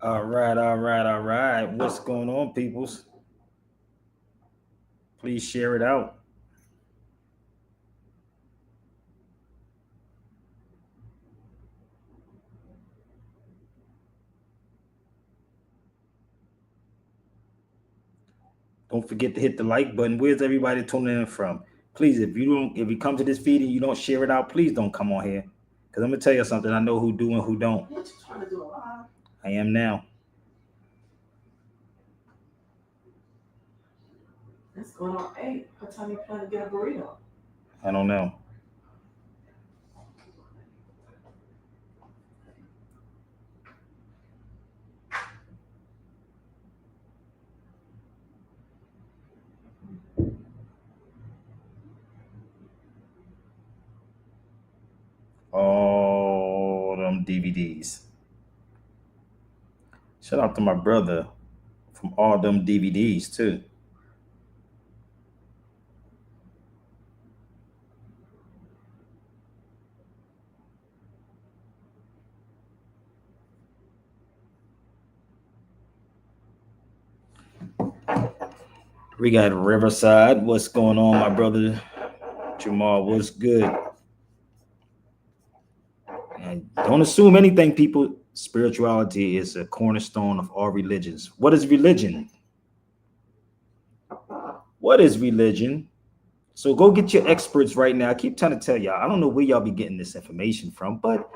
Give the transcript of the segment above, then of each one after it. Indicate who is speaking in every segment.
Speaker 1: All right, all right, all right. What's going on, peoples? Please share it out. Don't forget to hit the like button. Where's everybody tuning in from? Please, if you come to this feed and you don't share it out, please don't come on here. Cause I'm gonna tell you something. I know who do and who don't.
Speaker 2: What you trying to do a live?
Speaker 1: I am now.
Speaker 2: It's going on 8. What time you plan to get a burrito?
Speaker 1: I don't know. All them DVDs. Shout out to my brother from all them DVDs too. We got Riverside. What's going on, my brother Jamal? What's good? And don't assume anything, people. Spirituality is a cornerstone of all religions. What is religion? What is religion? So go get your experts right now. I keep trying to tell y'all. I don't know where y'all be getting this information from, but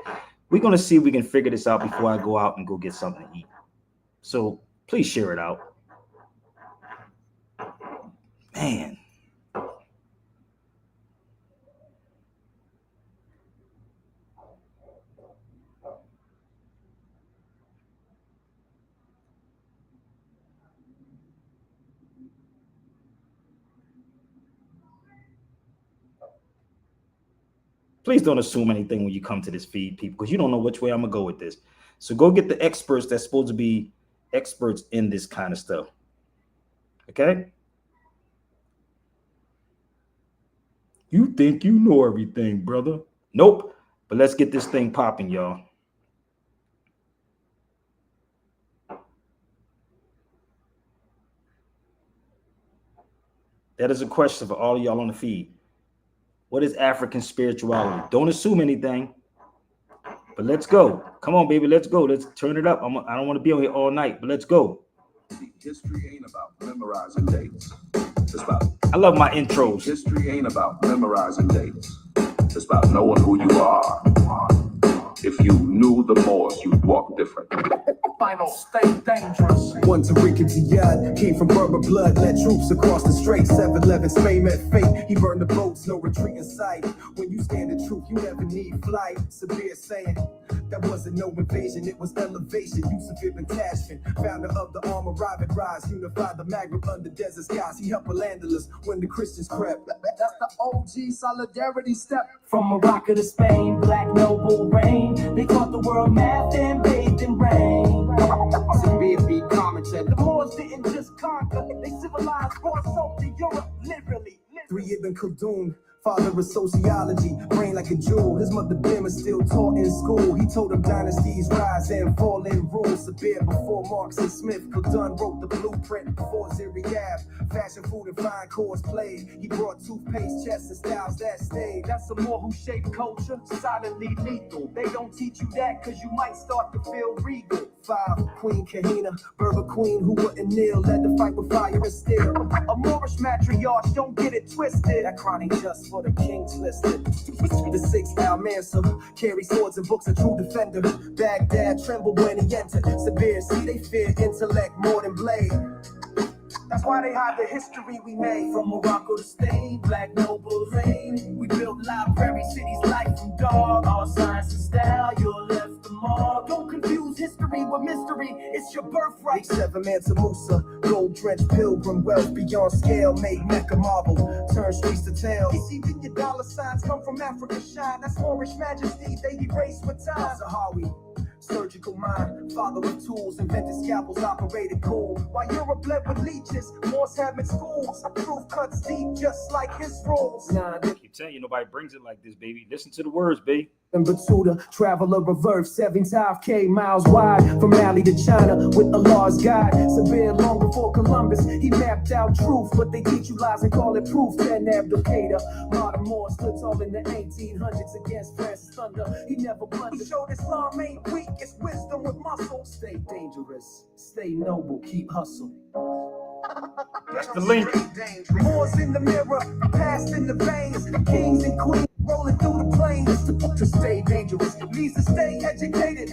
Speaker 1: we're gonna see if we can figure this out before I go out and go get something to eat. So please share it out. Man, please don't assume anything when you come to this feed, people, because you don't know which way I'm gonna go with this. So go get the experts that's supposed to be experts in this kind of stuff. Okay? You think you know everything, brother? Nope. But let's get this thing popping, y'all. That is a question for all of y'all on the feed. What is African spirituality? Don't assume anything, but let's go. Come on, baby, let's go. Let's turn it up. I don't want to be on here all night, but let's go.
Speaker 3: History ain't about memorizing dates. It's about
Speaker 1: I love my intros.
Speaker 3: history ain't about memorizing dates. It's about knowing who you are. If you knew the Moors, you'd walk different.
Speaker 4: Final state dangerous.
Speaker 5: One Tariq Jihad came from Berber blood, led troops across the strait. 7-11, Spain met fate. He burned the boats, no retreat in sight. When you stand the truth, you never need flight. Sabir saying that wasn't no invasion, it was elevation. Yusuf ibn Tashfin, founder of the arm of Robert Rise, unified the Maghreb under desert skies. He helped Al-Andalus when the Christians crept.
Speaker 4: That's the OG solidarity step. From Morocco to Spain, black noble reign. They taught the world math and bathed in rain.
Speaker 5: Sabir beat commented.
Speaker 4: The Moors didn't just conquer, they civilized, brought soap to Europe, literally.
Speaker 5: 3 Ibn Khaldun, father of sociology, brain like a jewel. His mother Bim is still taught in school. He told him dynasties rise and fall in rules. Sabir before Marx and Smith. Khaldun wrote the blueprint before Ziryab. Fashion, food, and fine course played. He brought toothpaste, chests, and styles that stayed.
Speaker 4: That's some more who shape culture, silently lethal. They don't teach you that cause you might start to feel regal.
Speaker 5: 5, Queen Kahina, Berber queen who wouldn't kneel, led the fight with fire and steel.
Speaker 4: A Moorish matriarch, don't get it twisted.
Speaker 5: That crown ain't just for the kings listed. The 6th Al Mansur, carry swords and books, a true defender. Baghdad trembled when he entered. Sabir, see they fear intellect more than blade.
Speaker 4: That's why they hide the history we made.
Speaker 5: From Morocco to Spain, black nobles reign.
Speaker 4: We built library cities life from dog.
Speaker 5: All science and style, you're left the mark.
Speaker 4: Don't confuse history with mystery. It's your birthright.
Speaker 5: 7 Mansa Musa, gold-drenched pilgrim, wealth beyond scale, made Mecca marble, turn streets to tales.
Speaker 4: You see, when your dollar signs come from Africa shine. That's Moorish majesty, they erase with time.
Speaker 5: Zahawi, Surgical mind, father of tools, invented scalpels, operated cool. While Europe bled with leeches, Morse having schools. Proof cuts deep, just like his rules. Nah,
Speaker 1: I keep telling you, nobody brings it like this, baby. Listen to the words, baby.
Speaker 5: Batuta, traveler reverse 75K miles wide from Mali to China with Allah's guide. Severe long before Columbus, he mapped out truth, but they teach you lies and call it proof. Then abdicator, modern Moore stood tall in the 1800s against Francis Thunder. He never blundered. He showed Islam ain't weak, it's wisdom with muscle. Stay dangerous, stay noble, keep hustle.
Speaker 1: That's the link.
Speaker 5: Moors in the mirror, past in the veins, kings and queens rolling through the plains. To stay dangerous means to stay educated.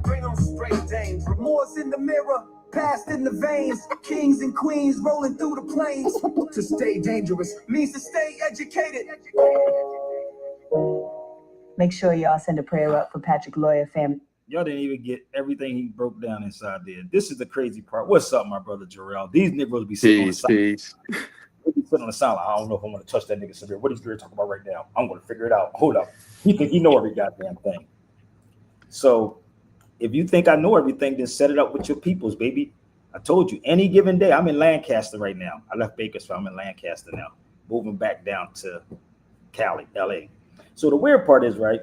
Speaker 5: Bring them straight dames. Moors in the mirror, past in the veins, kings and queens rolling through the plains. To stay dangerous means to stay educated.
Speaker 6: Make sure y'all send a prayer up for Patrick Lawyer family.
Speaker 1: Y'all didn't even get everything he broke down inside there. This is the crazy part. What's up, my brother Jarrell? These Negroes be sitting on the side. They be sitting on the side. I don't know if I'm going to touch that nigga severe. What is he talking about right now? I'm going to figure it out. Hold up. You think you know every goddamn thing. So if you think I know everything, then set it up with your peoples, baby. I told you, any given day, I'm in Lancaster right now. I left Bakersfield. I'm in Lancaster now. Moving back down to Cali, LA. So the weird part is, right,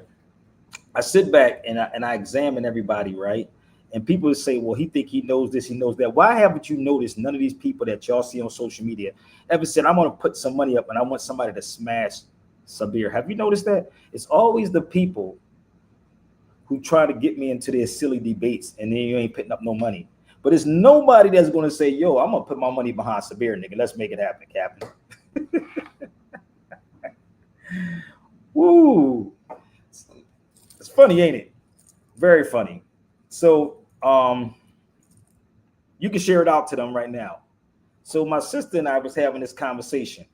Speaker 1: I sit back and I examine everybody, right? And people say, well, he think he knows this, he knows that. Why haven't you noticed none of these people that y'all see on social media ever said, I'm going to put some money up and I want somebody to smash Sabir? Have you noticed that? It's always the people who try to get me into their silly debates and then you ain't putting up no money. But it's nobody that's going to say, yo, I'm going to put my money behind Sabir, nigga. Let's make it happen, Captain. Woo. It's funny, ain't it? Very funny. So you can share it out to them right now. So my sister and I was having this conversation.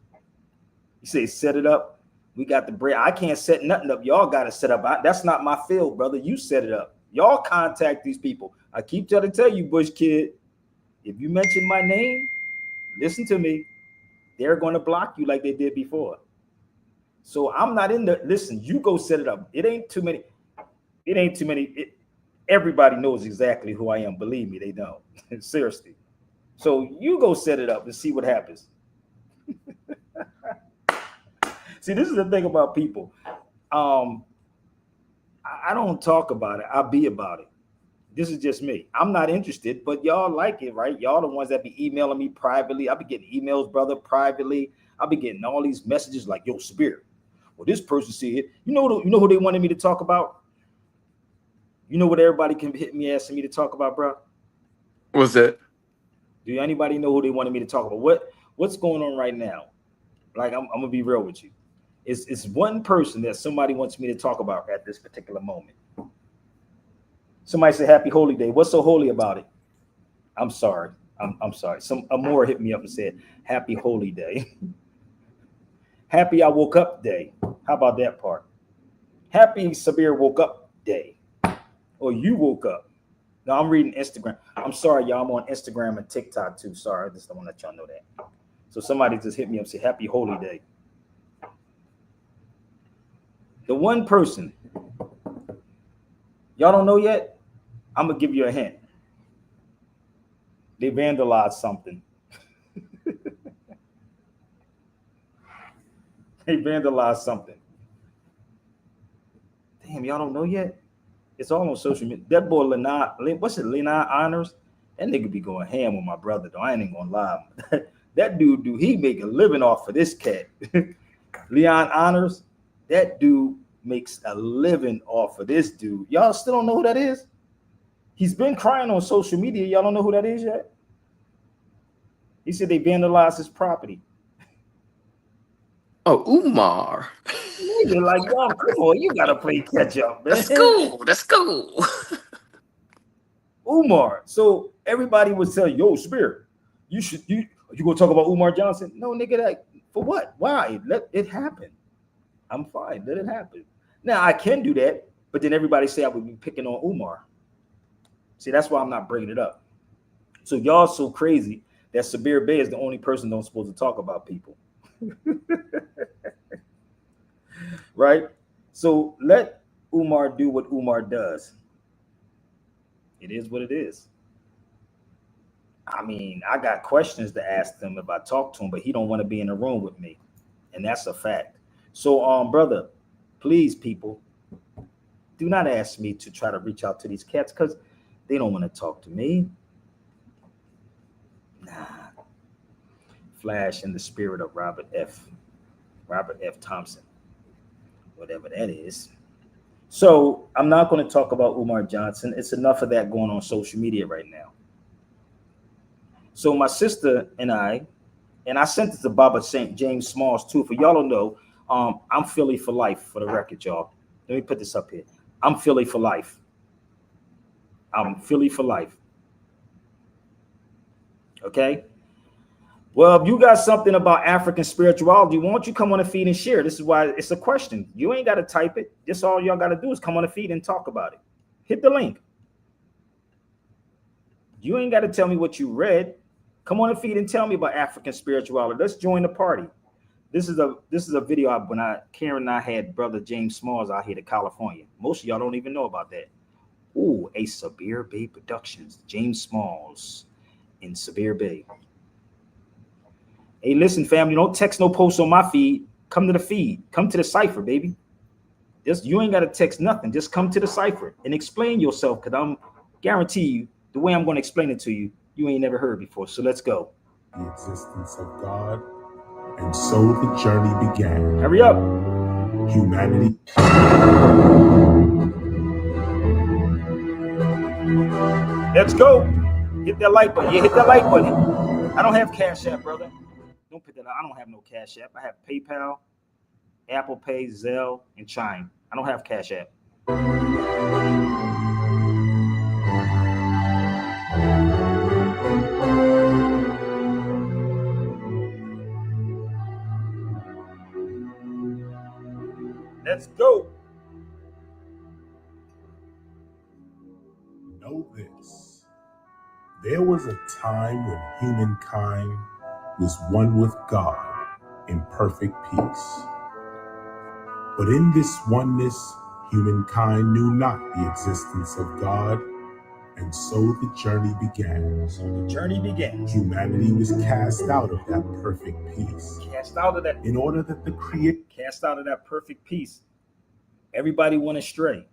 Speaker 1: You say, set it up. We got the bread. I can't set nothing up. Y'all got to set up. That's not my field, brother. You set it up. Y'all contact these people. I keep trying to tell you, Bush kid, if you mention my name, listen to me. They're going to block you like they did before. So I'm not in the, listen, you go set it up. It ain't too many. Everybody knows exactly who I am. Believe me, they don't. Seriously. So you go set it up and see what happens. See, this is the thing about people. I don't talk about it. I be about it. This is just me. I'm not interested, but y'all like it, right? Y'all the ones that be emailing me privately. I be getting emails, brother, privately. I be getting all these messages like, yo, Spirit. Well, this person said, you know who they wanted me to talk about? You know what everybody can hit me asking me to talk about, bro?
Speaker 7: What's that?
Speaker 1: Do anybody know who they wanted me to talk about? What's going on right now? Like, I'm gonna be real with you. It's one person that somebody wants me to talk about at this particular moment. Somebody said Happy Holy Day. What's so holy about it? I'm sorry. I'm sorry. Some Amor hit me up and said Happy Holy Day. Happy I woke up day. How about that part? Happy Sabir woke up day. Or you woke up. No, I'm reading Instagram. I'm sorry, y'all. I'm on Instagram and TikTok too. Sorry, I just don't want to let y'all know that. So somebody just hit me up and said Happy Holy Day. The one person y'all don't know yet, I'm gonna give you a hint. They vandalized something. They vandalized something. Damn, y'all don't know yet? It's all on social media. That boy Leon Honors, that nigga be going ham with my brother, though. I ain't even gonna lie. That dude, he make a living off of this cat. Leon Honors, that dude makes a living off of this dude. Y'all still don't know who that is? He's been crying on social media. Y'all don't know who that is yet? He said they vandalized his property.
Speaker 7: Oh, Umar.
Speaker 1: You're like, y'all, come on, you gotta play catch up, man.
Speaker 7: That's cool.
Speaker 1: Umar. So everybody would say, yo, Spirit, you gonna talk about Umar Johnson? No, nigga, that for what? Why? Let it happen. I'm fine. Let it happen. Now I can do that, but then everybody say I would be picking on Umar. See, that's why I'm not bringing it up. So y'all so crazy that Sabir Bey is the only person don't supposed to talk about people. Right? So let Umar do what Umar does. It is what it is. I mean, I got questions to ask him if I talk to him, but he don't want to be in the room with me, and that's a fact. So, brother, please, people, do not ask me to try to reach out to these cats because they don't want to talk to me. Nah. Flash in the spirit of Robert F. Thompson, whatever that is. So I'm not going to talk about Umar Johnson. It's enough of that going on social media right now. So my sister and I sent it to Baba St. James Smalls too. For y'all don't know, I'm Philly for life, for the record, y'all. Let me put this up here. I'm Philly for life. I'm Philly for life. Okay? Well, if you got something about African spirituality, why don't you come on the feed and share? This is why it's a question. You ain't got to type it. This all y'all got to do is come on the feed and talk about it. Hit the link. You ain't got to tell me what you read. Come on the feed and tell me about African spirituality. Let's join the party. This is a video when Karen and I had brother James Smalls out here to California. Most of y'all don't even know about that. Ooh, a Sabir Bay Productions. James Smalls in Sabir Bay. Hey, listen, family, don't text no posts on my feed. Come to the feed. Come to the cipher, baby. You ain't got to text nothing. Just come to the cipher and explain yourself, because I'm guarantee you the way I'm going to explain it to you, you ain't never heard before. So let's go.
Speaker 8: The existence of God, and so the journey began.
Speaker 1: Hurry up.
Speaker 8: Humanity.
Speaker 1: Let's go. Hit that like button. Yeah, hit that like button. I don't have Cash App, brother. Don't put that out. I don't have no Cash App. I have PayPal, Apple Pay, Zelle, and Chime. I don't have Cash App. Let's go.
Speaker 8: Know this. There was a time when humankind was one with God in perfect peace. But in this oneness, humankind knew not the existence of God, and so the journey began. Humanity was cast out of that perfect peace.
Speaker 1: Cast out of that.
Speaker 8: In order that the Creator.
Speaker 1: Cast out of that perfect peace. Everybody went astray.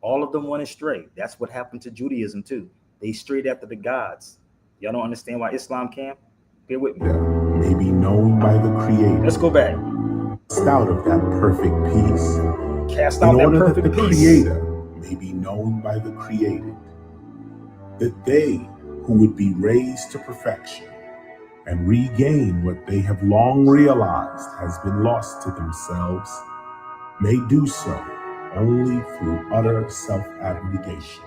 Speaker 1: All of them went astray. That's what happened to Judaism too. They strayed after the gods. Y'all don't understand why Islam came? Bear with me.
Speaker 8: May be known by the Creator.
Speaker 1: Let's go back.
Speaker 8: Cast out of that perfect peace.
Speaker 1: Cast out that perfect
Speaker 8: peace. In order that the
Speaker 1: peace.
Speaker 8: Creator may be known by the created. That they who would be raised to perfection and regain what they have long realized has been lost to themselves may do so only through utter self-abnegation.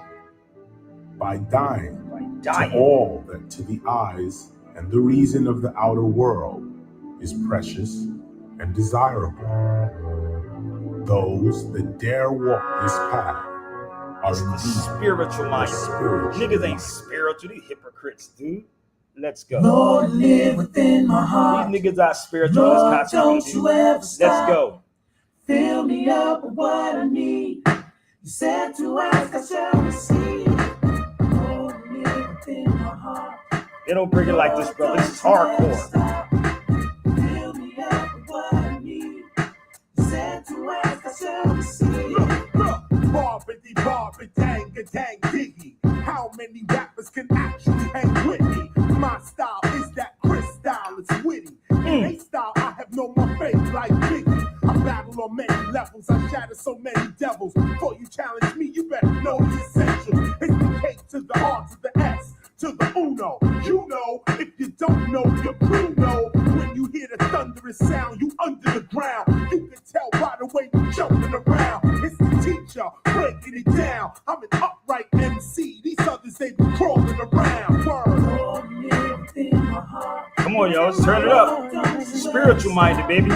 Speaker 8: By dying to all that to the eyes and the reason of the outer world is precious and desirable. Those that dare walk this path are indeed
Speaker 1: spiritual minded. Niggas ain't spiritual, these hypocrites, dude. Let's go.
Speaker 4: Lord, live within my heart.
Speaker 1: These niggas are spiritual.
Speaker 4: Lord, don't you ever stop.
Speaker 1: Let's go.
Speaker 4: Fill me up with what I need. You said to ask, I shall receive. Lord, live within my heart.
Speaker 1: They don't bring it like this, brother. This is hardcore.
Speaker 4: Fill me up with what I need. You said to ask, I shall receive.
Speaker 8: Look, barbity, dang, dang, diggy. How many rappers can actually hang with me? My style is that Chris style, it's witty. In they style, I have no more faith like Biggie. I battle on many levels, I shatter so many devils. Before you challenge me, you better know the essential. It's the K to the R to the S to the Uno. You know, if you don't know, your crew know. When you hear the thunderous sound, you under the ground. You can tell by the way you jumping around. It's the teacher breaking it down. I'm an upright MC. These others, they be crawling around.
Speaker 1: Come on, y'all. Let's turn it up. Spiritual minded, baby.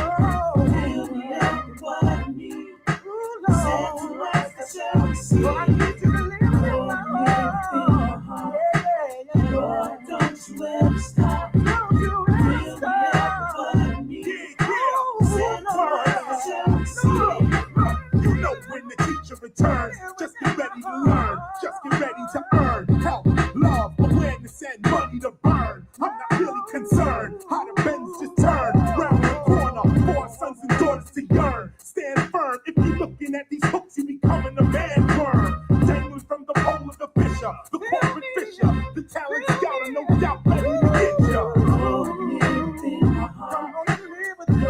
Speaker 8: Returns, just get ready to learn, just get ready ready to earn help, love, awareness, and money to burn. I'm not really concerned how the bends just turn round the corner for our sons and daughters to yearn. Stand firm. If you're looking at these hooks, you becoming a man worm. Dangling from the pole of the fisher, the corporate fisher, the talent scout, and no doubt ready to get ya.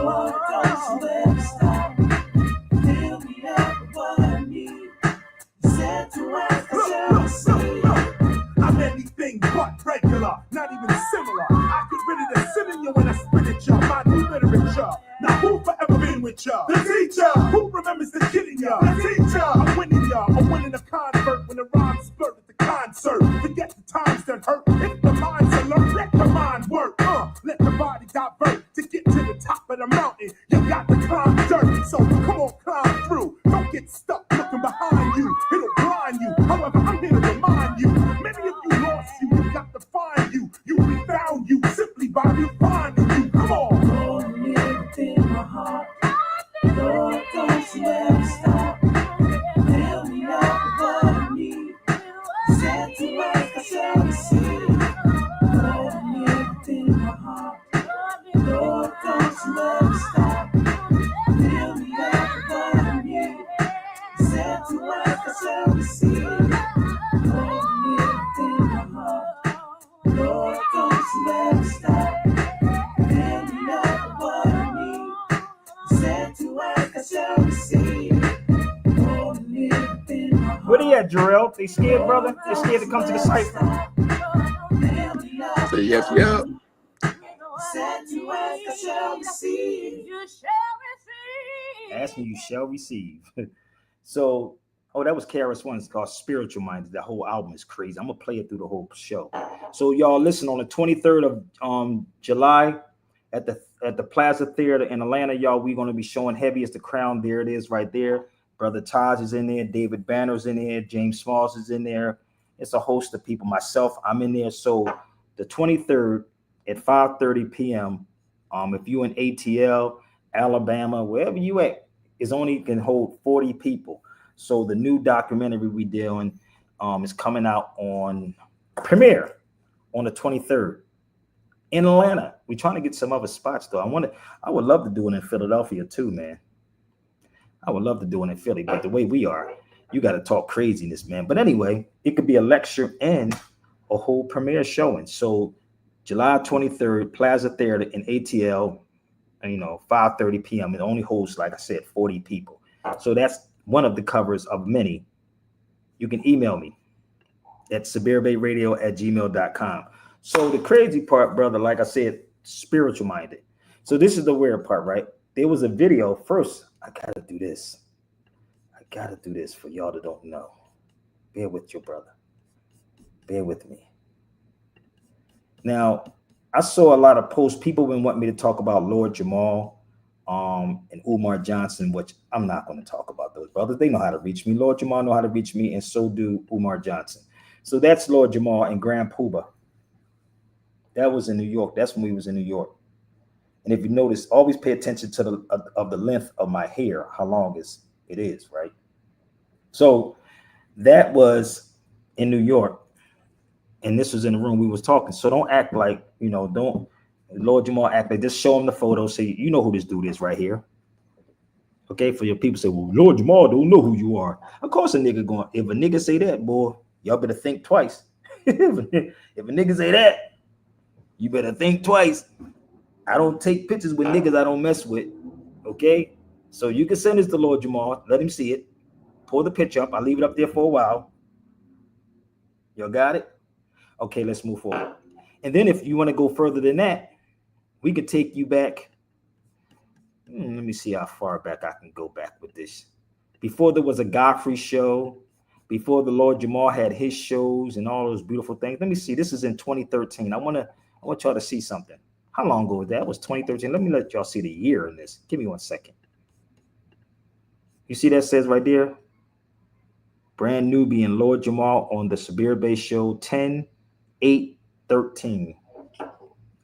Speaker 4: Lord, don't you ever stop. Fill me up with what I need. Said to ask, I shall receive.
Speaker 8: I'm anything but regular, not even similar. I get rid of the cynical when I spit at ya. My new literature. Now who forever been with ya? The teacher. Who remembers the kid in ya? The teacher. I'm winning ya. I'm winning a convert when the rhymes flirt at the concert. Forget the times that hurt. If the mind's alert, let the mind work. Let the body divert to get to the top of the mountain. You got to climb dirt. So come on, climb through. Don't get stuck looking behind you. It'll blind you. However, I'm here to remind you. Many of you lost you. You got to find you. You found you simply by refining you. Come on.
Speaker 4: Lord, everything in my heart. Lord, don't you ever stop. Fill me up with what I need. Said to ask, I shall receive. Lord, everything in my heart. Lord, don't you ever stop. Fill me up with what I need. Said to ask, I shall receive. Lord, everything in my heart. Lord, don't you ever stop. Fill me up with what I need. Said to ask, I shall receive. Lord, everything in my heart.
Speaker 1: Where they at, Jarrell? They scared, brother? They scared to come to the cipher?
Speaker 7: Say yep, yep.
Speaker 4: Said to ask, I shall receive.
Speaker 1: Ask me, you shall receive. So, that was KRS One. It's called Spiritual Minds. That whole album is crazy. I'm gonna play it through the whole show. So y'all listen, on the 23rd of July at the Plaza Theater in Atlanta, y'all, we're gonna be showing Heavy as the Crown. There it is right there. Brother Taj is in there, David Banner's in there, James Smalls is in there. It's a host of people. Myself, I'm in there. So the 23rd at 5:30 p.m. If you in ATL, Alabama, wherever you at, is only can hold 40 people. So the new documentary we doing is coming out on premiere on the 23rd in Atlanta. We're trying to get some other spots though. I would love to do it in Philadelphia too, man. I would love to do it in Philly, but the way we are, you got to talk craziness, man. But anyway, it could be a lecture and a whole premiere showing. So July 23rd, Plaza Theater in ATL, 5:30 p.m. It only holds, like I said, 40 people. So that's one of the covers of many. You can email me at SabirBayRadio@gmail.com. So the crazy part, brother, like I said, spiritual minded. So this is the weird part, right? There was a video. First, I gotta do this. I gotta do this for y'all that don't know. Bear with your brother. Bear with me. Now, I saw a lot of posts. People been wanting me to talk about Lord Jamal and Umar Johnson, which I'm not going to talk about those brothers. They know how to reach me. Lord Jamal know how to reach me, and so do Umar Johnson. So that's Lord Jamal and Grand Puba. That was in New York. That's when we was in New York. And if you notice, always pay attention to the length of my hair, how long it is, right? So that was in New York. And this was in the room we was talking. So don't act like, don't Lord Jamal act like, just show him the photo. Say, you know who this dude is right here. Okay, for your people say, well, Lord Jamal don't know who you are. Of course a nigga going, if a nigga say that, boy, y'all better think twice. If a nigga say that, you better think twice. I don't take pictures with niggas I don't mess with. Okay? So you can send this to Lord Jamal. Let him see it. Pull the picture up. I'll leave it up there for a while. Y'all got it? Okay, let's move forward. And then if you want to go further than that, we could take you back. Let me see how far back I can go back with this. Before there was a Godfrey show, before the Lord Jamal had his shows and all those beautiful things. Let me see. This is in 2013. I want y'all to see something. How long ago was that? It was 2013. Let me let y'all see the year in this. Give me 1 second. You see that says right there? Brand Nubian Lord Jamal on the Sabir Bay Show 10/8/13.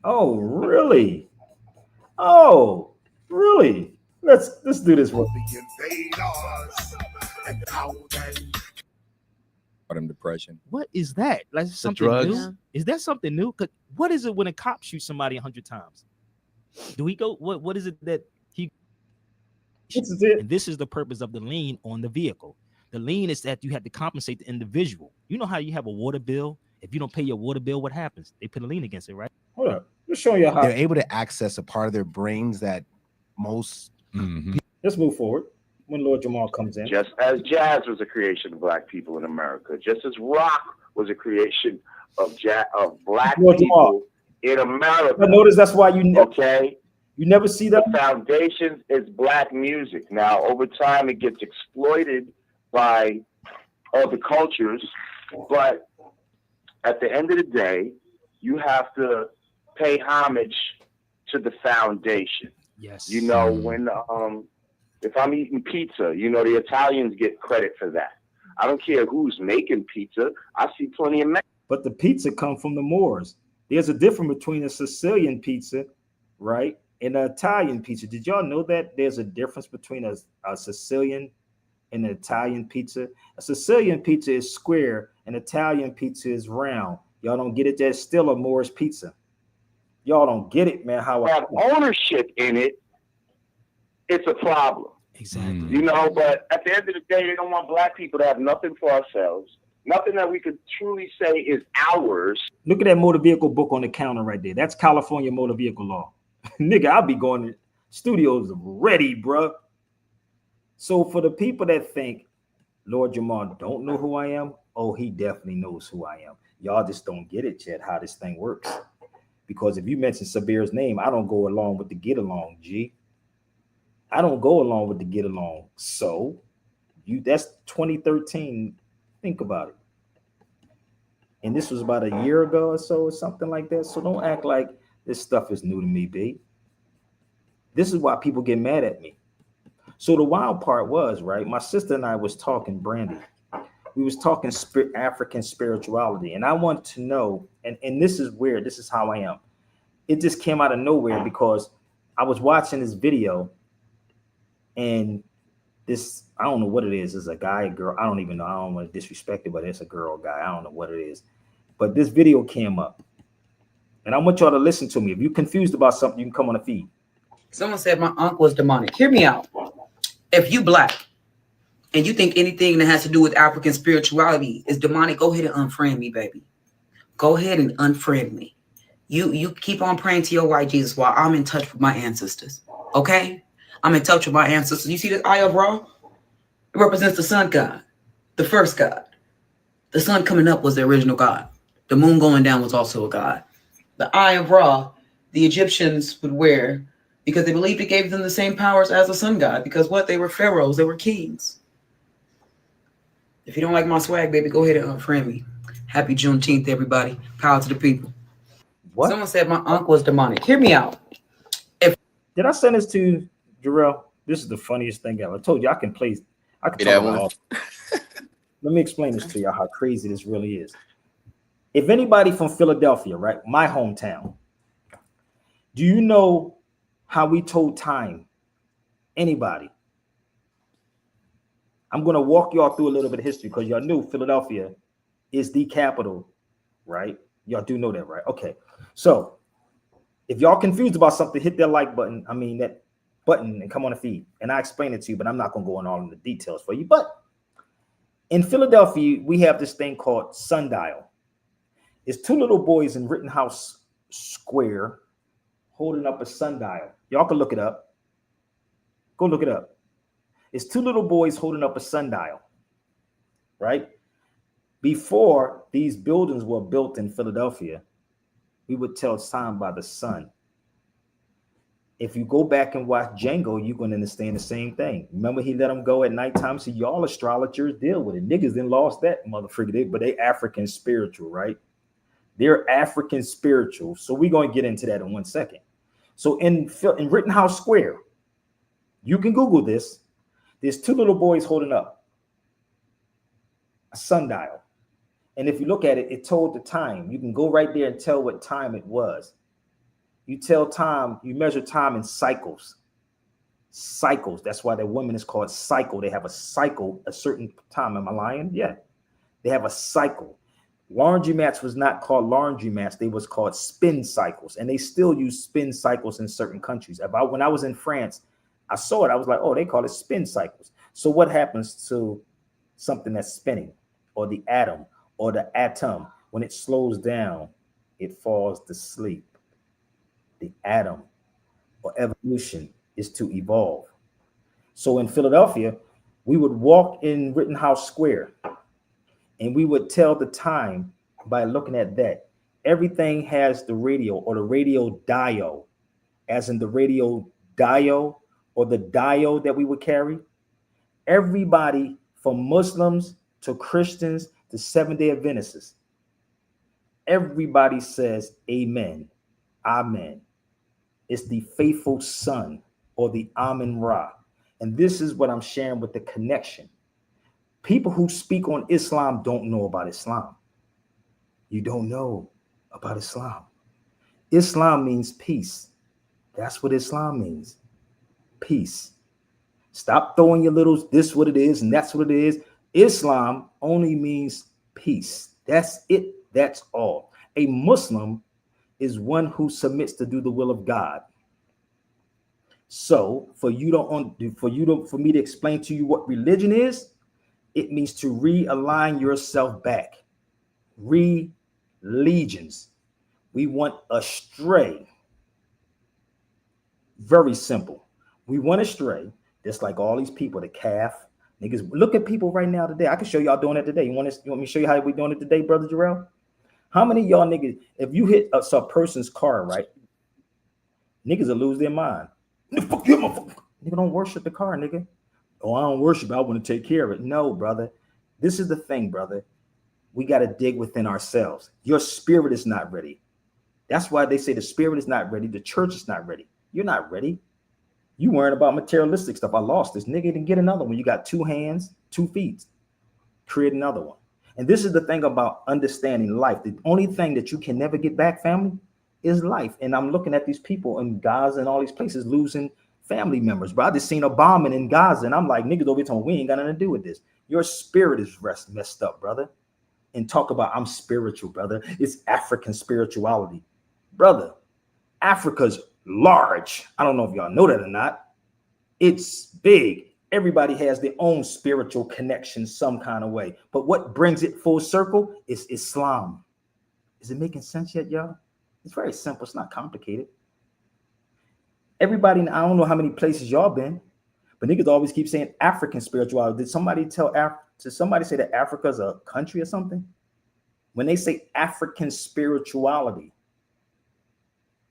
Speaker 1: Oh, really? Oh, really? Let's do this one.
Speaker 8: The invaders and how they
Speaker 9: depression.
Speaker 10: What is that? Like something
Speaker 9: drugs.
Speaker 10: new?
Speaker 9: Yeah.
Speaker 10: Is that something new? What is it when a cop shoots somebody 100 times? Do he go? What is it that he?
Speaker 1: This is it.
Speaker 10: And this is the purpose of the lien on the vehicle. The lien is that you have to compensate the individual. You know how you have a water bill? If you don't pay your water bill, what happens? They put a lien against it, right?
Speaker 1: Hold up. Let's show you how
Speaker 11: they're able to access a part of their brains that most.
Speaker 1: Let's move forward. When Lord Jamal comes in,
Speaker 12: just as jazz was a creation of black people in America, just as rock was a creation of black
Speaker 1: Lord
Speaker 12: people in America.
Speaker 1: I notice that's why you
Speaker 12: you
Speaker 1: never see that.
Speaker 12: The foundation is black music. Now, over time, it gets exploited by other cultures, but at the end of the day, you have to pay homage to the foundation.
Speaker 10: Yes.
Speaker 12: You know, when if I'm eating pizza, you know, the Italians get credit for that. I don't care who's making pizza. I see plenty of
Speaker 1: but the pizza come from the Moors. There's a difference between a Sicilian pizza, right, and an Italian pizza. Did y'all know that there's a difference between a Sicilian and an Italian pizza? A Sicilian pizza is square, and Italian pizza is round. Y'all don't get it? That's still a Moorish pizza. Y'all don't get it, man. How
Speaker 12: have ownership in it, it's a problem.
Speaker 10: Exactly.
Speaker 12: You know, but at the end of the day, they don't want black people to have nothing for ourselves, nothing that we could truly say is ours.
Speaker 1: Look at that motor vehicle book on the counter right there. That's California motor vehicle law. Nigga, I'll be going to studios ready, bruh. So for the people that think Lord Jamal don't know who I am, oh, he definitely knows who I am. Y'all just don't get it yet, how this thing works. Because if you mention Sabir's name, I don't go along with the get along, G. I don't go along with the get along. So that's 2013. Think about it. And this was about a year ago or so, or something like that. So don't act like this stuff is new to me, B. This is why people get mad at me. So the wild part was, right, my sister and I was talking, Brandy. We was talking African spirituality. And I want to know, and this is weird. This is how I am. It just came out of nowhere because I was watching this video and this, I don't know what it is. It's a guy, a girl. I don't even know. I don't want to disrespect it, but it's a girl, guy. I don't know what it is. But this video came up. And I want y'all to listen to me. If you're confused about something, you can come on the feed.
Speaker 13: Someone said my uncle is demonic. Hear me out. If you black and you think anything that has to do with African spirituality is demonic, go ahead and unfriend me, baby. Go ahead and unfriend me. You keep on praying to your white Jesus while I'm in touch with my ancestors. Okay? I'm in touch with my ancestors. You see this eye of Ra? It represents the sun god, the first god. The sun coming up was the original god. The moon going down was also a god. The eye of Ra, the Egyptians would wear because they believed it gave them the same powers as the sun god. Because what? They were pharaohs. They were kings. If you don't like my swag, baby, go ahead and unfriend me. Happy Juneteenth, everybody. Power to the people.
Speaker 1: What?
Speaker 13: Someone said my uncle is demonic. Hear me out.
Speaker 1: Did I send this to Jarrell? This is the funniest thing ever. I told you I can play. I can talk about all. Let me explain this to y'all how crazy this really is. If anybody from Philadelphia, right, my hometown, do you know how we told time? Anybody? I'm going to walk y'all through a little bit of history because y'all knew Philadelphia is the capital, right? Y'all do know that, right? Okay. So if y'all confused about something, hit that like button. I mean, that button and come on the feed. And I explain it to you, but I'm not going to go on all of the details for you. But in Philadelphia, we have this thing called sundial. It's two little boys in Rittenhouse Square holding up a sundial. Y'all can look it up. Go look it up. It's two little boys holding up a sundial, right? Before these buildings were built in Philadelphia, we would tell time by the sun. If you go back and watch Django, you're going to understand the same thing. Remember, he let them go at nighttime. So y'all astrologers deal with it. Niggas then lost that motherfucker, but they African spiritual, right? They're African spiritual. So we're going to get into that in 1 second. So in Rittenhouse Square, you can Google this. There's two little boys holding up a sundial. And if you look at it, it told the time. You can go right there and tell what time it was. You tell time, you measure time in cycles. Cycles. That's why that woman is called cycle. They have a cycle, a certain time. Am I lying? Yeah. They have a cycle. Laundromats was not called laundromats. They was called spin cycles. And they still use spin cycles in certain countries. When I was in France, I saw it. I was like, oh, they call it spin cycles. So what happens to something that's spinning, or the atom, or the atom? When it slows down, it falls to sleep. The atom, or evolution, is to evolve. So in Philadelphia, we would walk in Rittenhouse Square and we would tell the time by looking at that. Everything has the radio, or the radio dial, as in the radio dial, or the dial that we would carry. Everybody from Muslims to Christians to Seventh-day Adventists, everybody says amen, amen. It's the faithful son, or the Amen Ra. And this is what I'm sharing with the connection. People who speak on Islam don't know about Islam. You don't know about Islam. Islam means peace. That's what Islam means. Peace. Stop throwing your little this what it is and that's what it is. Islam only means peace. That's it. That's all. A Muslim is one who submits to do the will of God. So for me to explain to you what religion is, it means to realign yourself back. Religions. We want astray. Very simple. We want astray, just like all these people, the calf niggas. Look at people right now today. I can show y'all doing it today. You want me to show you how we doing it today, brother Jarrell? How many of y'all niggas, if you hit a person's car, right? Niggas will lose their mind. Nigga, don't worship the car, nigga. Oh, I don't worship it. I want to take care of it. No, brother. This is the thing, brother. We got to dig within ourselves. Your spirit is not ready. That's why they say the spirit is not ready. The church is not ready. You're not ready. You worrying about materialistic stuff. I lost this nigga, didn't get another one. You got 2 hands, 2 feet. Create another one. And this is the thing about understanding life. The only thing that you can never get back, family, is life. And I'm looking at these people in Gaza and all these places losing family members. Bro, I just seen a bombing in Gaza, and I'm like, niggas over here telling me we ain't got nothing to do with this. Your spirit is messed up, brother. And talk about I'm spiritual, brother. It's African spirituality. Brother, Africa's large. I don't know if y'all know that or not. It's big. Everybody has their own spiritual connection some kind of way. But what brings it full circle is Islam. Is it making sense yet, y'all? It's very simple. It's not complicated. Everybody, I don't know how many places y'all been, but niggas always keep saying African spirituality. Did somebody say that Africa's a country or something? When they say African spirituality,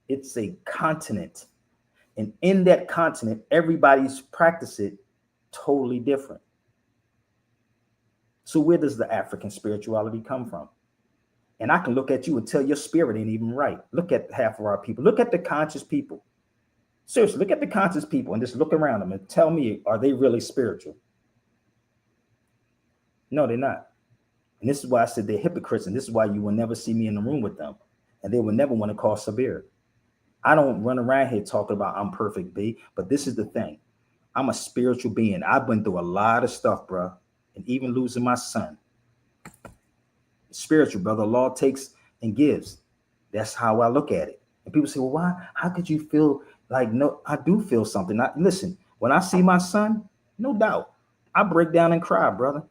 Speaker 1: it's a continent. And in that continent, everybody's practice it totally different. So where does the African spirituality come from? And I can look at you and tell your spirit ain't even right. Look at half of our people. Look at the conscious people. Seriously, look at the conscious people and just look around them and tell me, are they really spiritual? No, they're not. And this is why I said they're hypocrites. And this is why you will never see me in the room with them. And they will never want to call Sabir. I don't run around here talking about I'm perfect, B. But this is the thing. I'm a spiritual being. I've been through a lot of stuff, bro. And even losing my son. Spiritual, brother. Law takes and gives. That's how I look at it. And people say, well, why? How could you feel like, no, I do feel something. Listen, when I see my son, no doubt, I break down and cry, brother.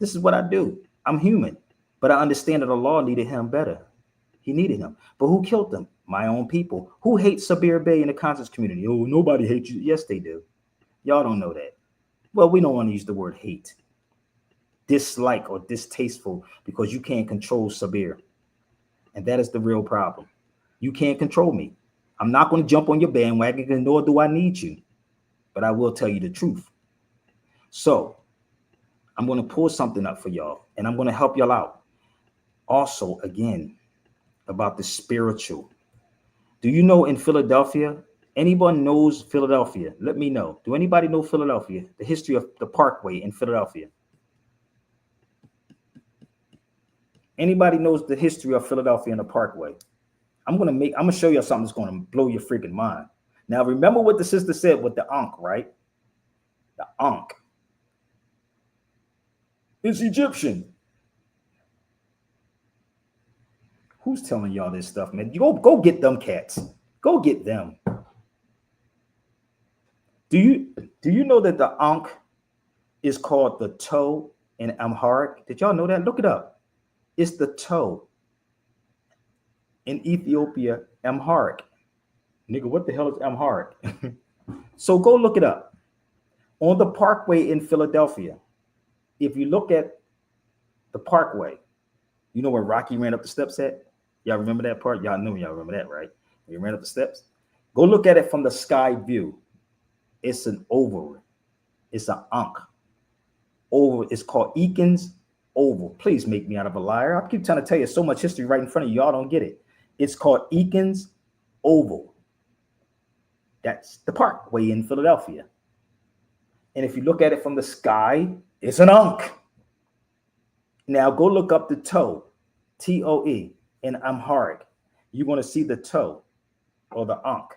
Speaker 1: This is what I do. I'm human. But I understand that the law needed him better. He needed him. But who killed him? My own people. Who hates Sabir Bey in the conscious community? Oh, nobody hates you. Yes, they do. Y'all don't know that. Well, we don't want to use the word hate. Dislike or distasteful because you can't control Sabir. And that is the real problem. You can't control me. I'm not going to jump on your bandwagon, nor do I need you. But I will tell you the truth. So I'm going to pull something up for y'all, and I'm going to help y'all out. Also, again, about the spiritual. Do you know in Philadelphia? Anyone knows Philadelphia? Let me know. Do anybody know Philadelphia? The history of the Parkway in Philadelphia? Anybody knows the history of Philadelphia and the Parkway? I'm gonna show you something that's gonna blow your freaking mind. Now, remember what the sister said with the Ankh, right? The Ankh. It's Egyptian. Who's telling y'all this stuff, man? You go get them cats. Go get them. Do you know that the Ankh is called the toe in Amharic? Did y'all know that? Look it up. It's the toe in Ethiopia, Amharic. Nigga, what the hell is Amharic? So go look it up. On the Parkway in Philadelphia, if you look at the Parkway, you know where Rocky ran up the steps at? Y'all remember that part? Y'all remember that, right? He ran up the steps. Go look at it from the sky view. It's an oval. It's an Ankh. Oval. It's called Eakins Oval. Please make me out of a liar. I keep trying to tell you so much history right in front of you. Y'all don't get it. It's called Eakins Oval. That's the Parkway in Philadelphia. And if you look at it from the sky, it's an Ankh. Now go look up the toe, Toe, in Amharic. You're going to see the toe or the Ankh.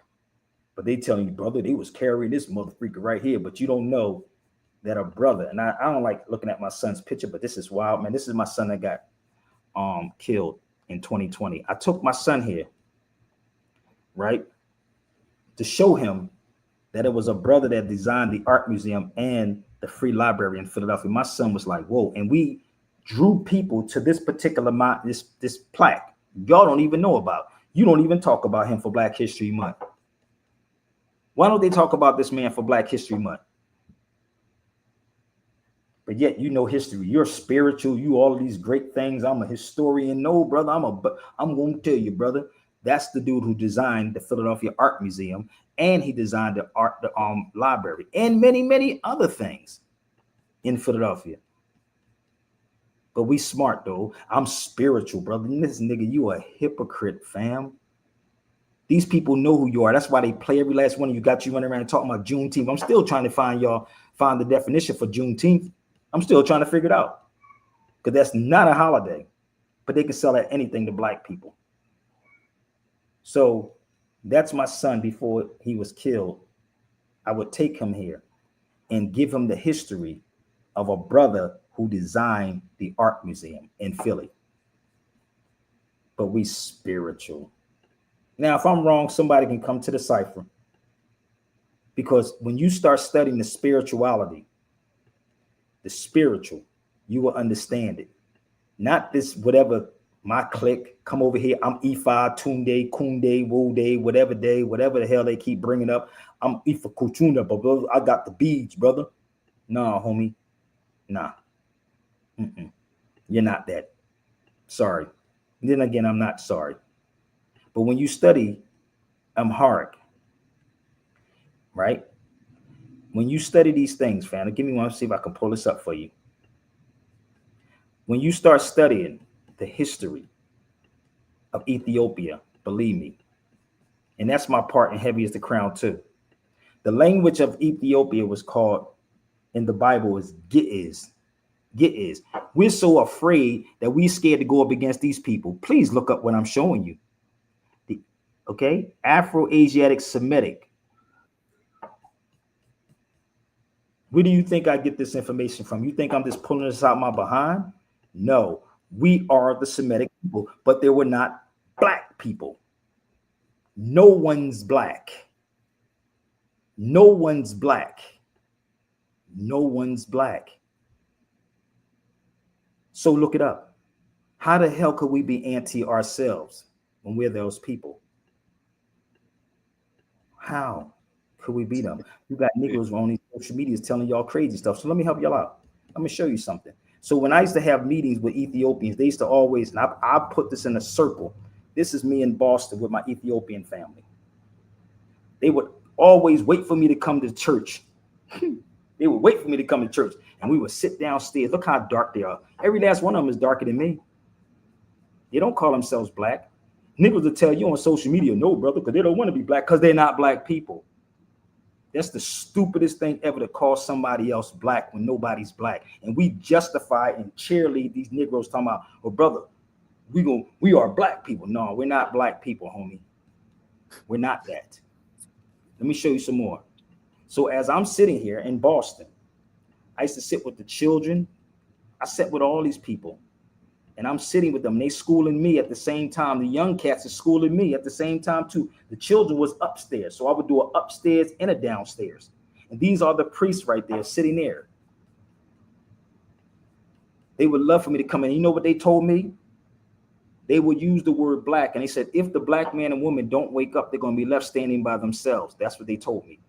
Speaker 1: But they telling you, brother, they was carrying this motherfucker right here. But you don't know that a brother, and I don't like looking at my son's picture, but this is wild, man. This is my son that got killed in 2020. I took my son here, right, to show him that it was a brother that designed the art museum and the free library in Philadelphia. My son was like, whoa. And we drew people to this particular this plaque. Y'all don't even know about. You don't even talk about him for Black History Month. Why don't they talk about this man for Black History Month? But yet you know history. You're spiritual. You all of these great things. I'm a historian. No, brother. I'm going to tell you, brother. That's the dude who designed the Philadelphia Art Museum, and he designed the library and many, many other things in Philadelphia. But we smart though. I'm spiritual, brother. And this nigga, you a hypocrite, fam. These people know who you are. That's why they play every last one of you. Got you running around talking about Juneteenth. I'm still trying to find the definition for Juneteenth. I'm still trying to figure it out. Because that's not a holiday. But they can sell at anything to Black people. So that's my son before he was killed. I would take him here and give him the history of a brother who designed the art museum in Philly. But we spiritual. Now, if I'm wrong, somebody can come to the cipher. Because when you start studying the spirituality, the spiritual, you will understand it. Not this whatever my clique, come over here. I'm Ifa, Tunde, Kunde, Wode, whatever the hell they keep bringing up. I'm Ifa Kutunda, but I got the beads, brother. Nah, homie. Nah. You're not that. Sorry. And then again, I'm not sorry. But when you study Amharic, right? When you study these things, fam, give me one, see if I can pull this up for you. When you start studying the history of Ethiopia, believe me, and that's my part in Heavy is the Crown too. The language of Ethiopia was called in the Bible is Giz. Giz. We're so afraid that we're scared to go up against these people. Please look up what I'm showing you. Okay, Afro-Asiatic Semitic. Where do you think I get this information from? You think I'm just pulling this out my behind? No, we are the Semitic people, but there were not Black people. No one's Black. No one's Black. No one's Black. So look it up. How the hell could we be anti ourselves when we're those people? How could we beat them? You got Negroes on these social medias telling y'all crazy stuff. So let me help y'all out. Let me show you something. So when I used to have meetings with Ethiopians, they used to always, and I put this in a circle. This is me in Boston with my Ethiopian family. They would always wait for me to come to church. They would wait for me to come to church, and we would sit downstairs. Look how dark they are. Every last one of them is darker than me. They don't call themselves Black. Niggas will tell you on social media, no, brother, because they don't want to be Black because they're not Black people. That's the stupidest thing ever, to call somebody else Black when nobody's Black. And we justify and cheerlead these Negroes talking about, oh, brother, we are Black people. No, we're not Black people, homie. We're not that. Let me show you some more. So as I'm sitting here in Boston, I used to sit with the children. I sat with all these people. And I'm sitting with them. They schooling me at the same time. The young cats are schooling me at the same time too. The children was upstairs. So I would do an upstairs and a downstairs. And these are the priests right there sitting there. They would love for me to come in. You know what they told me? They would use the word black. And they said, if the black man and woman don't wake up, they're going to be left standing by themselves. That's what they told me.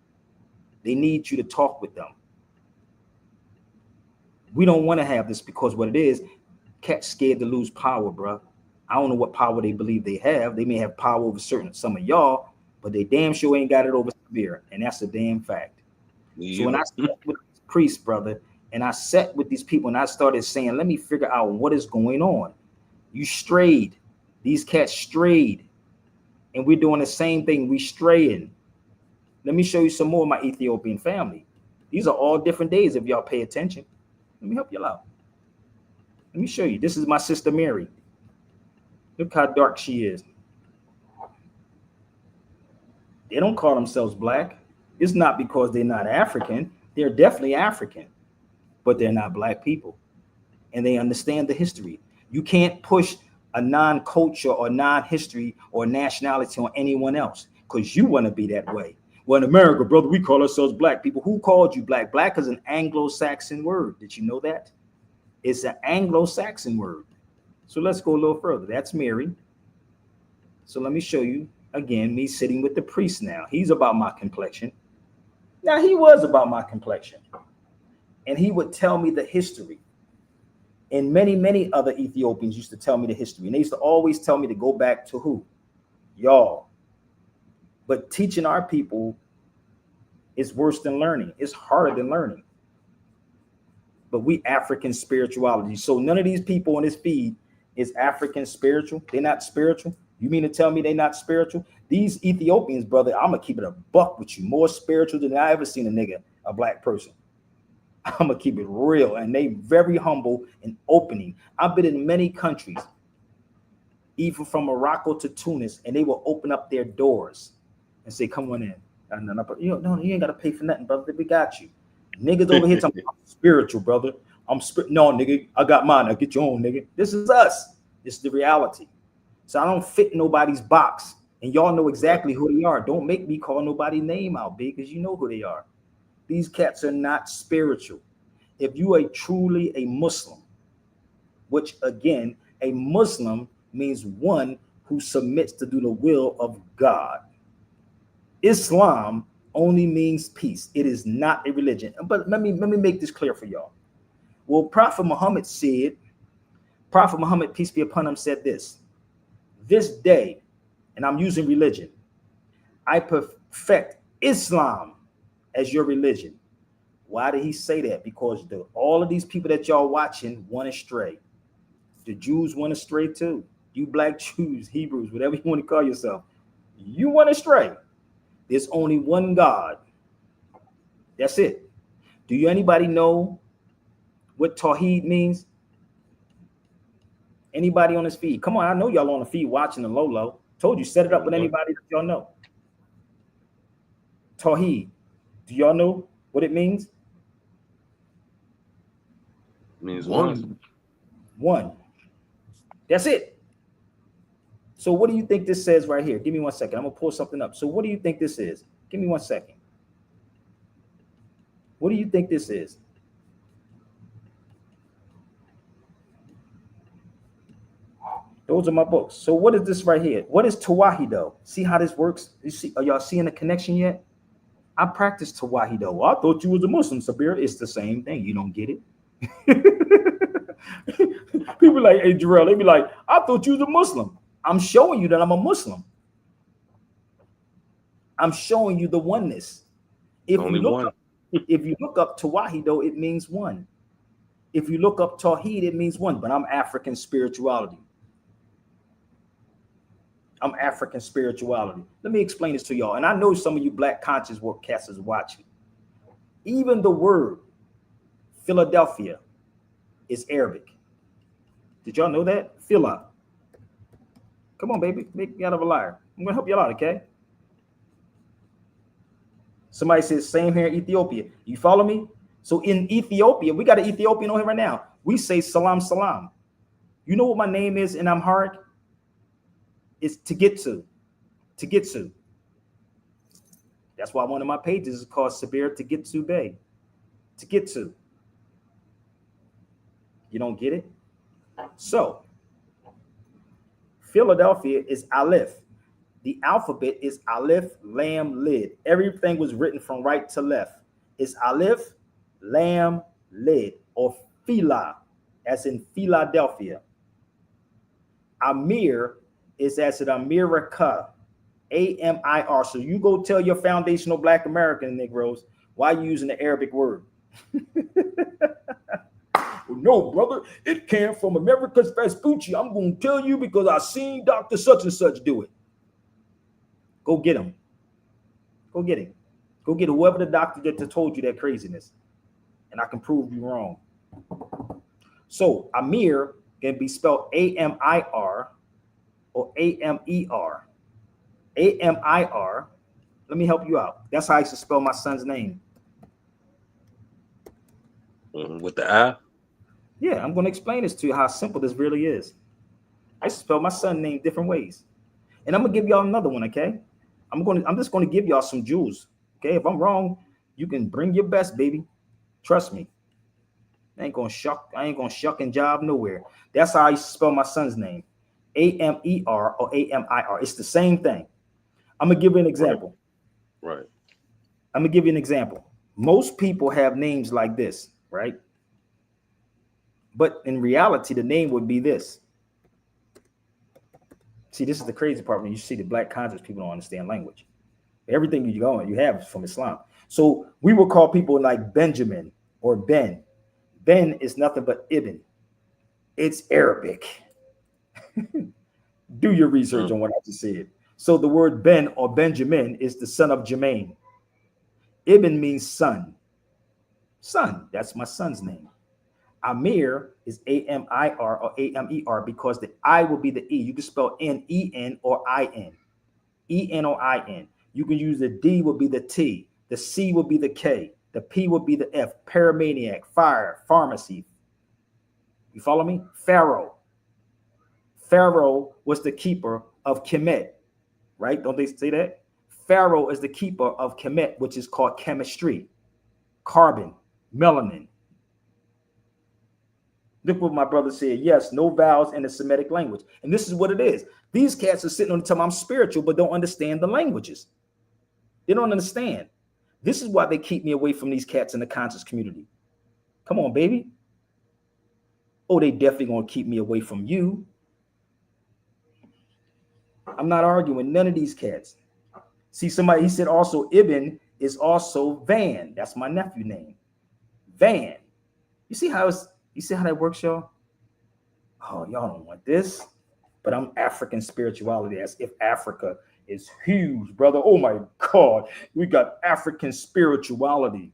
Speaker 1: They need you to talk with them. We don't want to have this because what it is, cats scared to lose power, bro. I don't know what power they believe they have. They may have power over some of y'all, but they damn sure ain't got it over Sabir. And that's a damn fact. So when I sat with this priest, brother, and I sat with these people and I started saying, let me figure out what is going on. You strayed. These cats strayed. And we're doing the same thing. We straying. Let me show you some more of my Ethiopian family. These are all different days if y'all pay attention. Let me help you out. Let me show you. This is my sister Mary. Look how dark she is. They don't call themselves black. It's not because they're not African. They're definitely African, but they're not black people. And they understand the history. You can't push a non-culture or non-history or nationality on anyone else because you want to be that way. Well, in America, brother, we call ourselves black people. Who called you black? Black is an Anglo-Saxon word. Did you know that? It's an Anglo-Saxon word. So let's go a little further. That's Mary. So let me show you again, me sitting with the priest now. He's about my complexion. Now, he was about my complexion. And he would tell me the history. And many, many other Ethiopians used to tell me the history. And they used to always tell me to go back to who? Y'all. But teaching our people is worse than learning. It's harder than learning. But we African spirituality. So none of these people on this feed is African spiritual. They're not spiritual. You mean to tell me they're not spiritual? These Ethiopians, brother, I'm going to keep it a buck with you. More spiritual than I ever seen a black person. I'm going to keep it real. And they very humble and opening. I've been in many countries, even from Morocco to Tunis, and they will open up their doors and say, come on in. No, you ain't got to pay for nothing, brother. We got you. Niggas over here talking about spiritual, brother. No, nigga, I got mine. I'll get your own, nigga. This is us. This is the reality. So I don't fit nobody's box. And y'all know exactly who they are. Don't make me call nobody's name out, B, because you know who they are. These cats are not spiritual. If you are truly a Muslim, which again, a Muslim means one who submits to do the will of God. Islam only means peace. It is not a religion. But let me make this clear for y'all. Well, Prophet Muhammad, peace be upon him, said this day, and I'm using religion, I perfect Islam as your religion. Why did he say that? Because all of these people that y'all watching went astray. The Jews went astray too. You black Jews, Hebrews, whatever you want to call yourself, you went astray. There's only one God. That's it. Do anybody know what Tawheed means? Anybody on this feed? Come on, I know y'all on the feed watching the low. Told you, set it up with anybody that y'all know. Tawheed. Do y'all know what it means?
Speaker 9: It means one.
Speaker 1: One. That's it. So what do you think this says right here? Give me 1 second. I'm going to pull something up. So what do you think this is? Give me 1 second. What do you think this is? Those are my books. So what is this right here? What is Tawahido? See how this works? You see, are y'all seeing the connection yet? I practice Tawahido. Well, I thought you was a Muslim, Sabir. It's the same thing. You don't get it. People like, hey, Jarrell, they be like, I thought you was a Muslim. I'm showing you that I'm a Muslim. I'm showing you the oneness. If you look up Tawahido, it means one. If you look up Tawheed, it means one. But I'm African spirituality. I'm African spirituality. Let me explain this to y'all. And I know some of you black conscious workcasters watching. Even the word Philadelphia is Arabic. Did y'all know that? Phila. Come on, baby. Make me out of a liar. I'm going to help y'all out, okay? Somebody says, same here in Ethiopia. You follow me? So in Ethiopia, we got an Ethiopian on here right now. We say salam, salam. You know what my name is in Amharic? It's to get to. To get to. That's why one of my pages is called Sabir to get to Bay. To get to. You don't get it? So, Philadelphia is Aleph. The alphabet is Aleph, Lam, Lid. Everything was written from right to left. It's Aleph, Lam, Lid, or Phila, as in Philadelphia. Amir is as in America, Amir. So you go tell your foundational Black American Negroes why you using the Arabic word. No, brother, it came from America's Vespucci. I'm going to tell you because I seen Dr. Such and Such do it. Go get him. Go get him. Go get whoever the doctor that told you that craziness. And I can prove you wrong. So Amir can be spelled Amir or Amer. Amir. Let me help you out. That's how I used to spell my son's name.
Speaker 9: With the I?
Speaker 1: Yeah, I'm going to explain this to you how simple this really is. I used to spell my son's name different ways. And I'm going to give y'all another one, okay? I'm just going to give y'all some jewels. Okay, if I'm wrong, you can bring your best, baby. Trust me. I ain't gonna shuck and jive nowhere. That's how I used to spell my son's name. Amer or Amir. It's the same thing. I'm gonna give you an example.
Speaker 9: Right.
Speaker 1: I'm gonna give you an example. Most people have names like this, right? But in reality, the name would be this. See, this is the crazy part when you see the Black conscious people don't understand language. Everything you have is from Islam. So we will call people like Benjamin or Ben. Ben is nothing but Ibn. It's Arabic. Do your research on what I just said. So the word Ben or Benjamin is the son of Jermaine. Ibn means son. Son, that's my son's name. Amir is Amir or Amer because the I will be the E. You can spell N-E-N or I-N. E-N or I-N. You can use the D will be the T. The C will be the K. The P will be the F. Paramaniac, fire, pharmacy. You follow me? Pharaoh. Pharaoh was the keeper of Kemet, right? Don't they say that? Pharaoh is the keeper of Kemet, which is called chemistry, carbon, melanin. Look what my brother said. Yes, no vowels in the Semitic language. And this is what it is. These cats are sitting on the time I'm spiritual, but don't understand the languages. They don't understand. This is why they keep me away from these cats in the conscious community. Come on, baby. Oh, they definitely going to keep me away from you. I'm not arguing none of these cats. See, somebody, he said also Ibn is also Van. That's my nephew name. Van. You see how that works, y'all? Oh, y'all don't want this. But I'm African spirituality, as if Africa is huge, brother. Oh my God. We got African spirituality.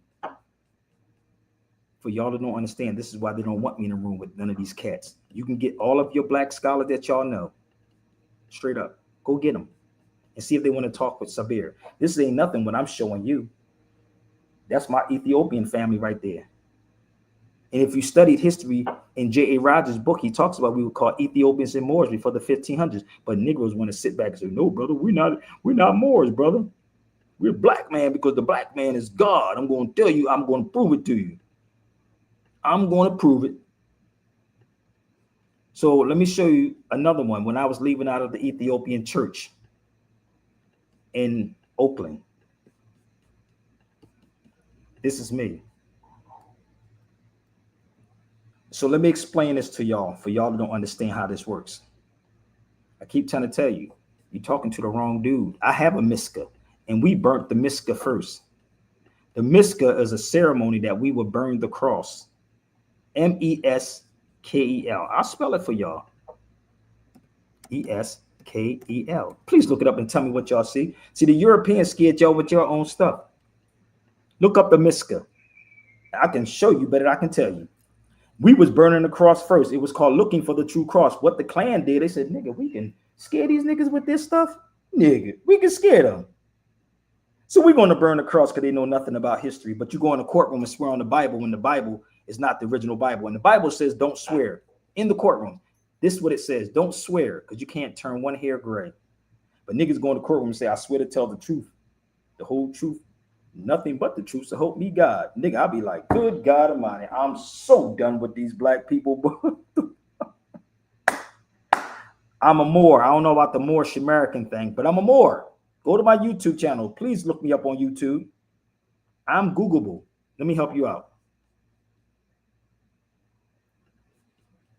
Speaker 1: For y'all that don't understand, this is why they don't want me in a room with none of these cats. You can get all of your Black scholars that y'all know. Straight up. Go get them. And see if they want to talk with Sabir. This ain't nothing what I'm showing you. That's my Ethiopian family right there. And if you studied history in J.A. Rogers' book, he talks about we would call Ethiopians and Moors before the 1500s. But Negroes want to sit back and say, no, brother, we're not Moors, brother. We're black man because the black man is God. I'm going to tell you, I'm going to prove it to you. I'm going to prove it. So let me show you another one. When I was leaving out of the Ethiopian church in Oakland, this is me. So let me explain this to y'all, for y'all who don't understand how this works. I keep trying to tell you, you're talking to the wrong dude. I have a miska, and we burnt the miska first. The miska is a ceremony that we would burn the cross. M-E-S-K-E-L. I'll spell it for y'all. E-S-K-E-L. Please look it up and tell me what y'all see. See, the Europeans scared y'all with your own stuff. Look up the miska. I can show you better than I can tell you. We was burning the cross first. It was called looking for the true cross. What the Klan did, they said, nigga, we can scare these niggas with this stuff. Nigga, we can scare them. So we're going to burn the cross because they know nothing about history. But you go in the courtroom and swear on the Bible when the Bible is not the original Bible. And the Bible says don't swear in the courtroom. This is what it says. Don't swear, because you can't turn one hair gray. But niggas go in the courtroom and say, I swear to tell the truth, the whole truth, nothing but the truth. So help me God. Nigga, I'll be like, good God Almighty, I'm so done with these black people. I'm a Moor. I don't know about the Moorish American thing, but I'm a Moor. Go to my YouTube channel. Please look me up on YouTube. I'm Googleable. Let me help you out.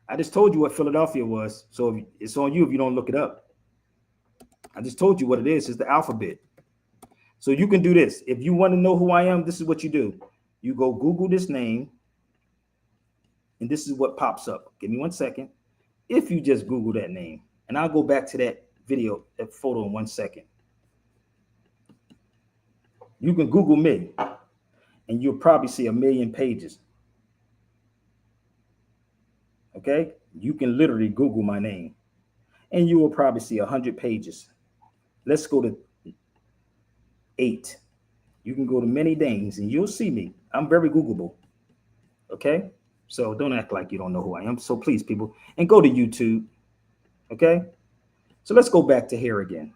Speaker 1: I just told you what Philadelphia was, so it's on you if you don't look it up. I just told you what it is. It's the alphabet. So you can do this. If you want to know who I am, this is what you do. You go Google this name, and this is what pops up. Give me 1 second. If you just Google that name, and I'll go back to that video, that photo in 1 second. You can Google me, and you'll probably see 1 million pages. Okay? You can literally Google my name, and you will probably see 100 pages. Let's go to 8. You can go to many things, and you'll see me. I'm very Googleable. Okay? So don't act like you don't know who I am. So please, people, and go to YouTube. Okay? So let's go back to here again.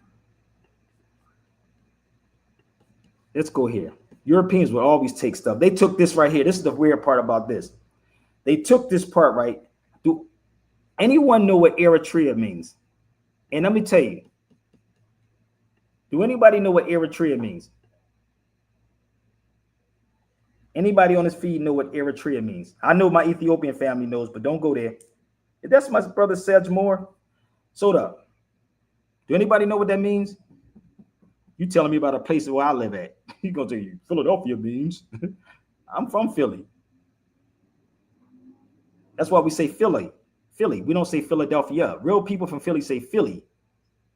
Speaker 1: Let's go here. Europeans will always take stuff. They took this right here. This is the weird part about this. They took this part right. Do anyone know what Eritrea means? And let me tell you. Do anybody know what Eritrea means? Anybody on this feed know what Eritrea means? I know my Ethiopian family knows, but don't go there. If that's my brother Sedge Moore, sold up. Do anybody know what that means? You telling me about a place where I live at. He's gonna tell you Philadelphia means. I'm from Philly. That's why we say Philly. Philly. We don't say Philadelphia. Real people from Philly say Philly.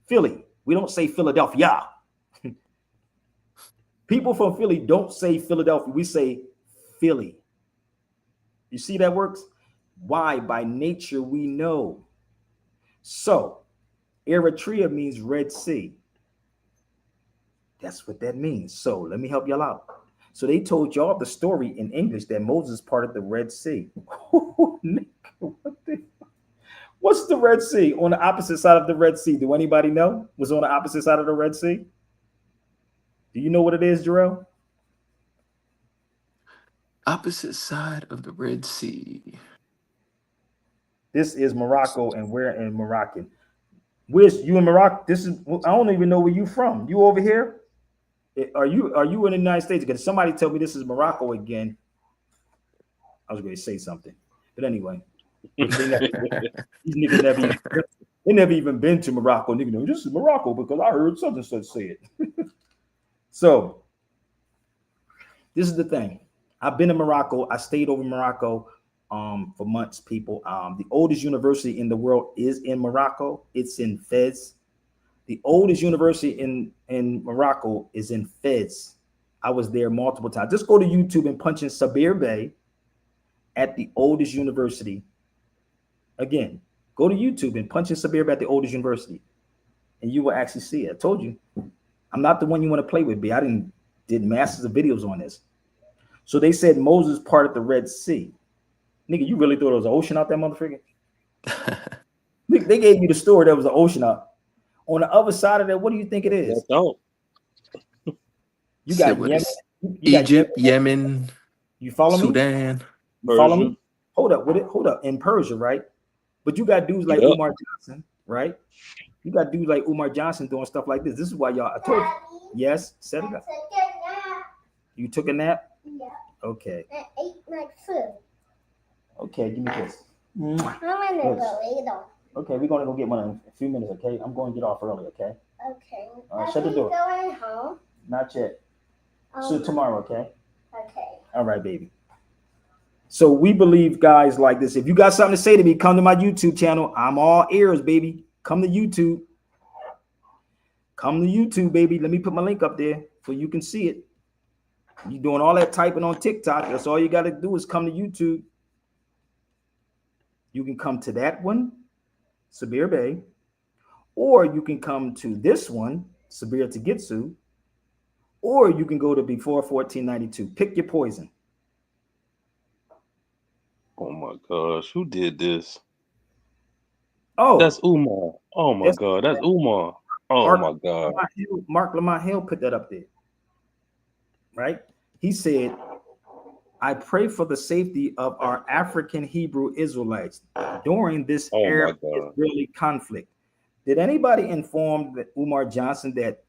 Speaker 1: Philly. We don't say Philadelphia. People from Philly don't say Philadelphia. We say Philly. You see that works? Why? By nature we know. So Eritrea means Red Sea. That's what that means. So let me help y'all out. So they told y'all the story in English that Moses parted the Red Sea. What's the Red Sea? On the opposite side of the Red Sea. Do anybody know? What's on the opposite side of the Red Sea? Do you know what it is, Jarrell?
Speaker 7: Opposite side of the Red Sea.
Speaker 1: This is Morocco, and we're in Moroccan. Where's you in Morocco? This is I don't even know where you from. You over here? Are you in the United States? Because somebody tell me this is Morocco again. I was going to say something, but anyway, these niggas never even been to Morocco. Nigga, no, this is Morocco because I heard such and such say it. So this is the thing. I've been in Morocco. I stayed over in Morocco for months, people. The oldest university in the world is in Morocco. It's in Fez. The oldest university in Morocco is in Fez. I was there multiple times. Just go to YouTube and punch in Sabir Bey at the oldest university. Again, go to YouTube and punch in Sabir Bey at the oldest university, and you will actually see it. I told you, I'm not the one you want to play with, B. I did masses of videos on this. So they said Moses parted the Red Sea. Nigga, you really thought there was an ocean out there, motherfucker? They gave you the story there was an ocean out. On the other side of that, what do you think it is?
Speaker 9: Don't.
Speaker 1: You got Yemen.
Speaker 7: Egypt, Yemen.
Speaker 1: You follow me?
Speaker 7: Sudan.
Speaker 1: You follow me? Hold up with it. Hold up. In Persia, right? But you got dudes like Umar Johnson, right? You got dudes like Umar Johnson doing stuff like this. This is why y'all. I told you. Yes, set it up. You took a nap?
Speaker 14: Yeah.
Speaker 1: Okay.
Speaker 14: I ate my food.
Speaker 1: Okay, give me this.
Speaker 14: I'm gonna go eat them.
Speaker 1: Okay, we're gonna go get one in a few minutes, okay? I'm going to get off early, okay?
Speaker 14: Okay.
Speaker 1: All right, shut the door.
Speaker 14: Are you going home?
Speaker 1: Not yet. So tomorrow, okay?
Speaker 14: Okay.
Speaker 1: All right, baby. So we believe guys like this. If you got something to say to me, come to my YouTube channel. I'm all ears, baby. Come to YouTube. Come to YouTube, baby. Let me put my link up there so you can see it. You doing all that typing on TikTok. That's all you got to do is come to YouTube. You can come to that one, Sabir Bey, or you can come to this one, Sabir Tagitsu, or you can go to before 1492. Pick your poison.
Speaker 9: Oh my gosh, who did this?
Speaker 1: Oh,
Speaker 9: That's Umar. Oh my
Speaker 1: that's
Speaker 9: God, that's Umar. Oh
Speaker 1: Mark
Speaker 9: my God.
Speaker 1: Mark Lamont Hill put that up there, right? He said, I pray for the safety of our African Hebrew Israelites during this
Speaker 9: Oh my God.
Speaker 1: Arab-Israeli conflict. Did anybody inform Umar Johnson that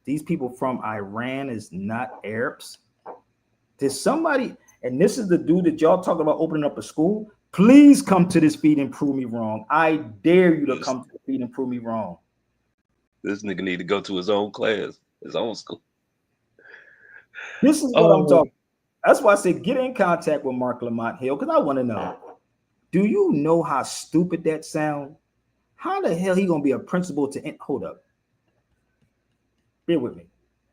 Speaker 1: these people from Iran is not Arabs? Did somebody, and this is the dude that y'all talking about opening up a school? Please come to this feed and prove me wrong. I dare you to
Speaker 9: This,
Speaker 1: come to the feed and prove me wrong.
Speaker 9: this nigga need to go to his own class, his own school.
Speaker 1: This is what I'm
Speaker 9: Oh,
Speaker 1: talking. That's why I said get in contact with Mark Lamont Hill, because I want to know. Do you know how stupid that sounds? How the hell he gonna be a principal to hold up? Bear with me.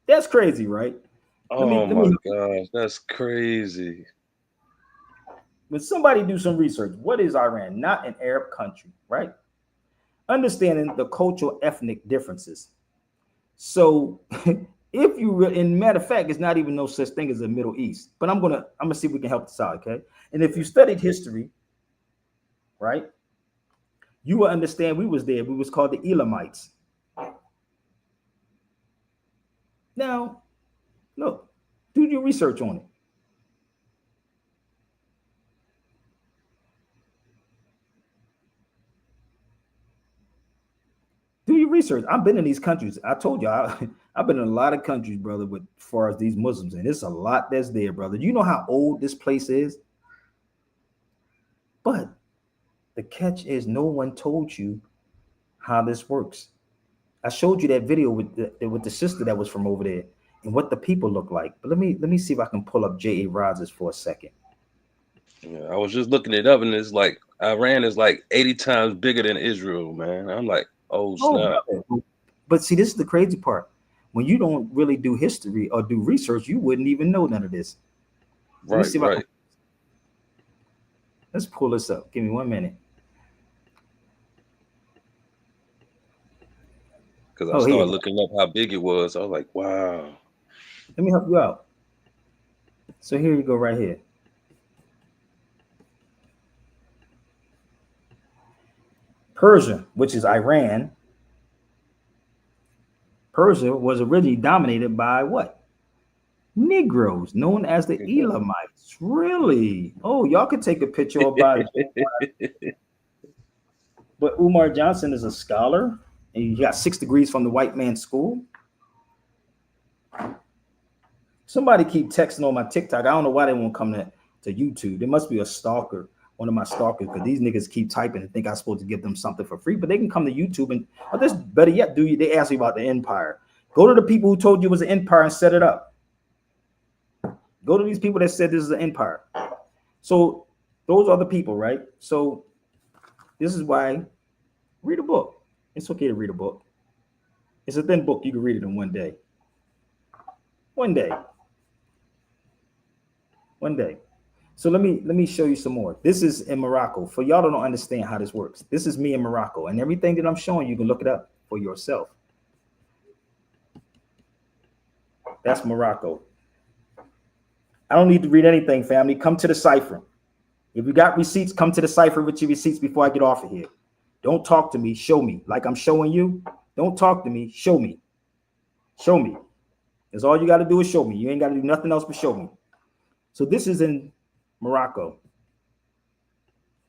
Speaker 1: That's crazy, right?
Speaker 9: oh my gosh, that's crazy.
Speaker 1: When somebody do some research, what is Iran? Not an Arab country, right? Understanding the cultural ethnic differences. So if you in matter of fact, it's not even no such thing as the Middle East. But I'm gonna see if we can help this out, okay? And if you studied history, right, you will understand we was there. We was called the Elamites. Now, look, do your research on it. Do your research. I've been in these countries. I told you, I've been in a lot of countries, brother, with as far as these Muslims, and it's a lot that's there, brother. You know how old this place is? But the catch is no one told you how this works. I showed you that video with the sister that was from over there and what the people look like. But let me see if I can pull up J.A. Rogers for a second.
Speaker 9: Yeah, I was just looking it up, and it's like Iran is like 80 times bigger than Israel, man. I'm like, oh
Speaker 1: Oh,
Speaker 9: snap.
Speaker 1: brother. But see, this is the crazy part. When you don't really do history or do research, you wouldn't even know none of this. Let me
Speaker 9: Right,
Speaker 1: see if I can.
Speaker 9: right.
Speaker 1: Let's pull this up. Give me 1 minute.
Speaker 9: Because I
Speaker 1: Oh, here.
Speaker 9: started looking up how big it was. I was like, wow.
Speaker 1: Let me help you out. So here you go, right here. Persia, which is Iran. Persia was originally dominated by what? Negroes, known as the Elamites. Really? Oh, y'all could take a picture about it. But Umar Johnson is a scholar, and he got 6 degrees from the white man's school. Somebody keep texting on my TikTok. I don't know why they won't come to YouTube. There must be a stalker, one of my stalkers, because these niggas keep typing and think I'm supposed to give them something for free. But they can come to YouTube and, or this better yet, they ask you about the empire. Go to the people who told you it was an empire and set it up. Go to these people that said this is an empire. So those are the people, right? So this is why read a book. It's okay to read a book. It's a thin book. You can read it in one day. One day. One day. So let me show you some more. This is in Morocco. For y'all don't understand how this works. This is me in Morocco, and everything that I'm showing you can look it up for yourself. That's Morocco. I don't need to read anything, family. Come to the cipher. If you got receipts, come to the cipher with your receipts before I get off of here. Don't talk to me. Show me. Like I'm showing you. Don't talk to me. Show me. Show me. That's all you got to do is show me. You ain't got to do nothing else but show me. So this is in Morocco.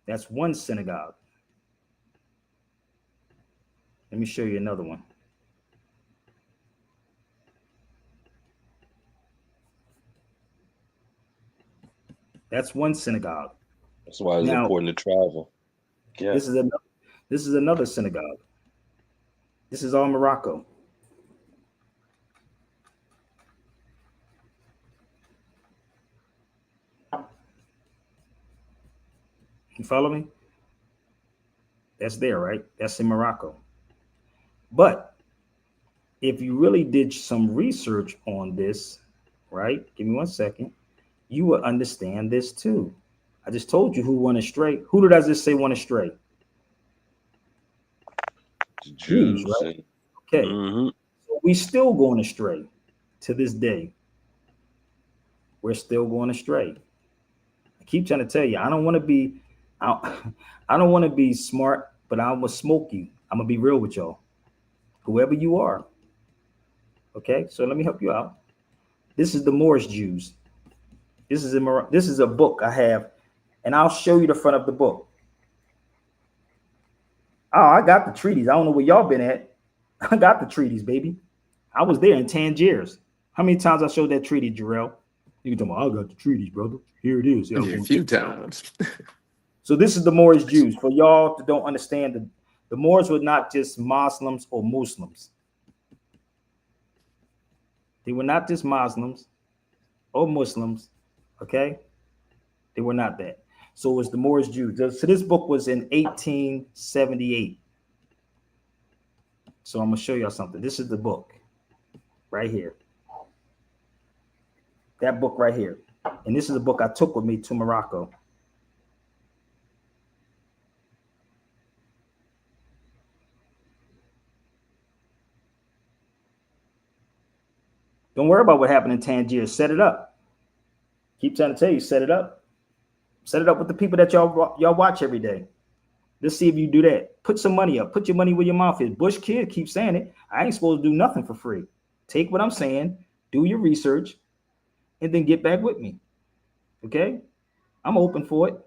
Speaker 1: That's one synagogue. Let me show you another one. That's one synagogue.
Speaker 9: That's why it's
Speaker 1: Now,
Speaker 9: important to travel. Yeah.
Speaker 1: this is another synagogue. This is all Morocco. You follow me? That's there, right? That's in Morocco. But if you really did some research on this, right? Give me 1 second. You will understand this too. I just told you who went astray. Who did I just say went astray? Jews,
Speaker 9: Jews.
Speaker 1: right? Okay. So we still going astray to this day. We're still going astray. I keep trying to tell you, I don't want to be, I don't want to be smart but I'm gonna smoke you. I'm gonna be real with y'all, whoever you are. Okay, so let me help you out. This is the Moorish Jews. This is a book I have, and I'll show you the front of the book. Oh, I got the treaties. I don't know where y'all been at. I got the treaties, baby. I was there in Tangiers. How many times I showed that treaty, Jarrell? You can tell me, I got the treaties, brother. Here it is.
Speaker 7: Yeah, a few times.
Speaker 1: So this is the Moorish Jews. For y'all that don't understand, the Moors were not just Muslims or Muslims. They were not just Muslims or Muslims, okay? They were not that. So it was the Moorish Jews. So this book was in 1878. So I'm going to show y'all something. This is the book right here. That book right here. And this is a book I took with me to Morocco. Don't worry about what happened in Tangier. Set it up. Keep trying to tell you, set it up. Set it up with the people that y'all watch every day. Let's see if you do that. Put some money up. Put your money where your mouth is. Bush kid keeps saying it. I ain't supposed to do nothing for free. Take what I'm saying, do your research, and then get back with me. Okay? I'm open for it.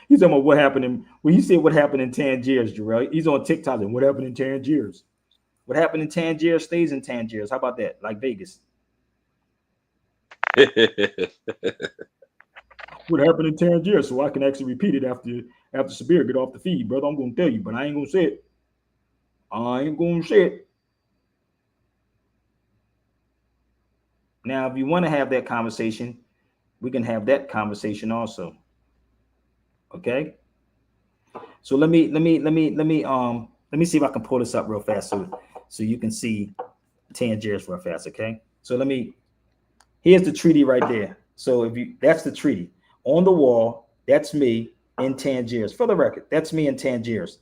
Speaker 1: He's talking about what happened in, when he said what happened in Tangiers, Jarrell. He's on TikTok and what happened in Tangiers. What happened in Tangiers stays in Tangiers. How about that? Like Vegas. What happened in Tangiers, so I can actually repeat it after Sabir get off the feed, brother. I'm gonna tell you, but I ain't gonna say it. I ain't gonna say it. Now, if you want to have that conversation, we can have that conversation also. Okay. So let me see if I can pull this up real fast so you can see Tangiers real fast. Okay. So here's the treaty right there. So that's the treaty on the wall. That's me in Tangiers. For the record, that's me in Tangiers.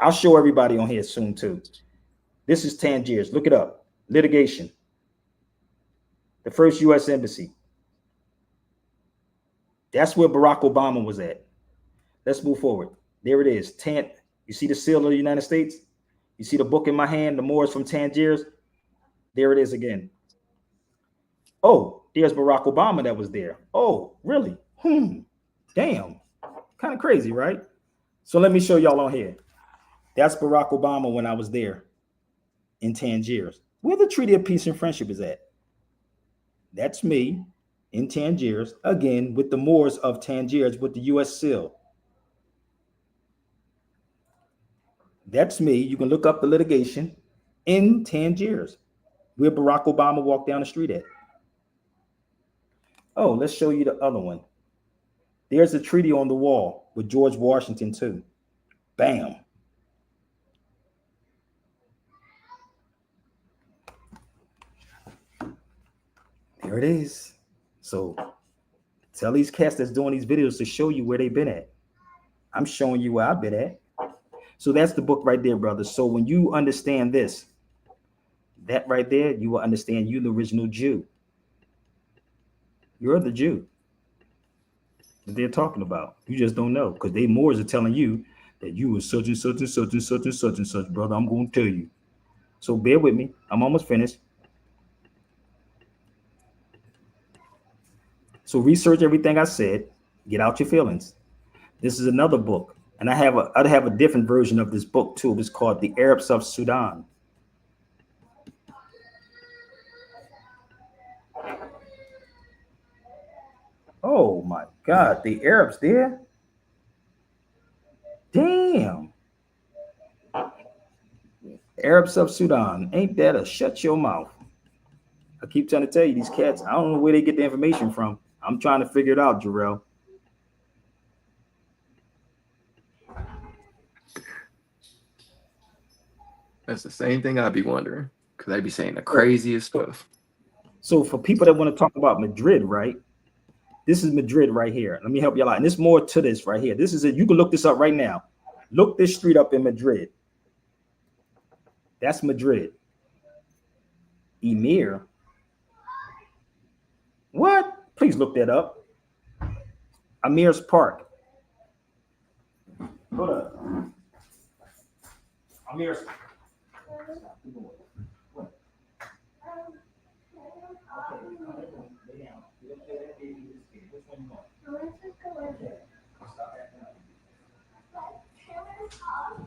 Speaker 1: I'll show everybody on here soon too. This is Tangiers. Look it up. Litigation. The first U.S. embassy. That's where Barack Obama was at. Let's move forward. There it is. You see the seal of the United States? You see the book in my hand, the Moors from Tangiers? There it is again. Oh, there's Barack Obama that was there. Oh, really? Damn. Kind of crazy, right? So let me show y'all on here. That's Barack Obama when I was there in Tangiers. Where the Treaty of Peace and Friendship is at. That's me in Tangiers, again, with the Moors of Tangiers with the U.S. seal. That's me. You can look up the litigation in Tangiers, where Barack Obama walked down the street at. Oh, let's show you the other one. There's a treaty on the wall with George Washington too. Bam. There it is. So tell these cats that's doing these videos to show you where they've been at. I'm showing you where I've been at. So that's the book right there, brother. So when you understand this, that right there, you will understand you're the original Jew. You're the Jew that they're talking about. You just don't know because they Moors are telling you that you were such and such and such and such and such and such, brother. I'm going to tell you. So bear with me. I'm almost finished. So research everything I said. Get out your feelings. This is another book. And I have a different version of this book too. It's called The Arabs of Sudan. Oh my God, the Arabs there? Damn. Arabs of Sudan. Ain't that a shut your mouth? I keep trying to tell you, these cats, I don't know where they get the information from. I'm trying to figure it out, Jarrell.
Speaker 7: That's the same thing I'd be wondering because they'd be saying the craziest stuff.
Speaker 1: So for people that want to talk about Madrid, right? This is Madrid right here. Let me help y'all out. And there's more to this right here. This is it. You can look this up right now. Look this street up in Madrid. That's Madrid. Emir. What? Please look that up. Amir's Park. Hold up. I'm here.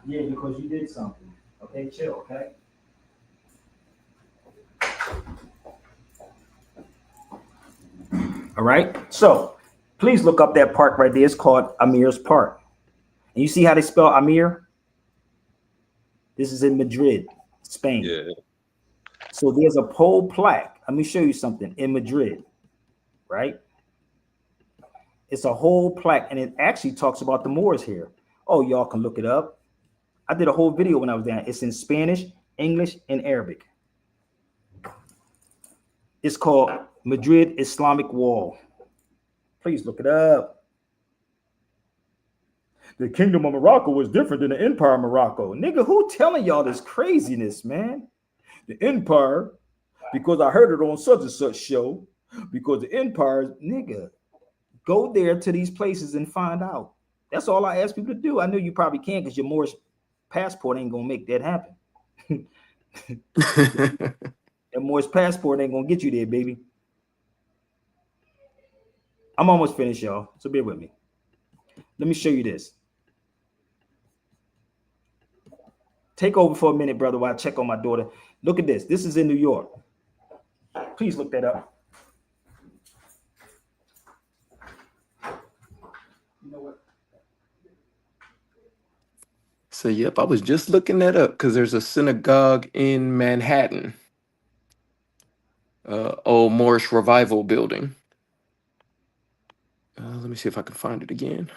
Speaker 1: Yeah, because you did something. Okay, chill, okay? All right. So please look up that park right there. It's called Amir's Park. And you see how they spell Amir? This is in Madrid, Spain.
Speaker 9: Yeah.
Speaker 1: So there's a pole plaque. Let me show you something in Madrid, right? It's a whole plaque, and it actually talks about the Moors here. Oh, y'all can look it up. I did a whole video when I was down. It's in Spanish, English, and Arabic. It's called Madrid Islamic Wall. Please look it up. The Kingdom of Morocco was different than the Empire of Morocco. Nigga, who telling y'all this craziness, man? The Empire, because I heard it on such and such show, because the Empire, nigga, go there to these places and find out. That's all I ask people to do. I know you probably can because your Moorish passport ain't gonna make that happen. That Moorish passport ain't gonna get you there, baby. I'm almost finished, y'all, so bear with me. Let me show you this. Take over for a minute, brother, while I check on my daughter. Look at this. This is in New York. Please look that up. You know what?
Speaker 7: So, yep, I was just looking that up because there's a synagogue in Manhattan, old Moorish Revival building. Let me see if I can find it again.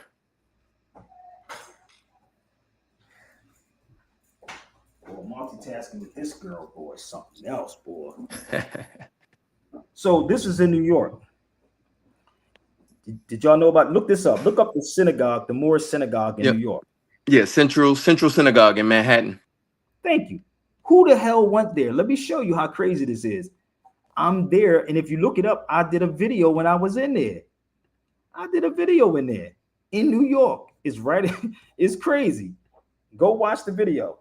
Speaker 1: Boy, multitasking with this girl, boy, something else, boy. So this is in New York. Did y'all know about? Look this up. Look up the synagogue, the Moorish synagogue in New York.
Speaker 7: Yeah, Central Synagogue in Manhattan.
Speaker 1: Thank you. Who the hell went there? Let me show you how crazy this is. I'm there, and if you look it up, I did a video when I was in there. I did a video in there in New York. It's right. It's crazy. Go watch the video.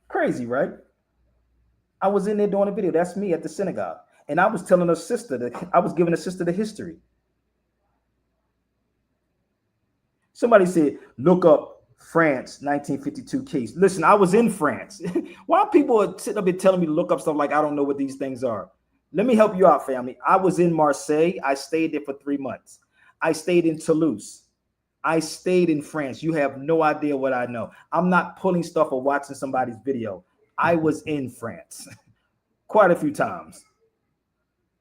Speaker 1: Crazy, right? I was in there doing a video. That's me at the synagogue. And I was telling a sister that I was giving a sister the history. Somebody said, look up France 1952 case. Listen, I was in France. Why people are sitting up and telling me to look up stuff like I don't know what these things are? Let me help you out, family. I was in Marseille. I stayed there for 3 months. I stayed in Toulouse. I stayed in France. You have no idea what I know. I'm not pulling stuff or watching somebody's video. I was in France quite a few times.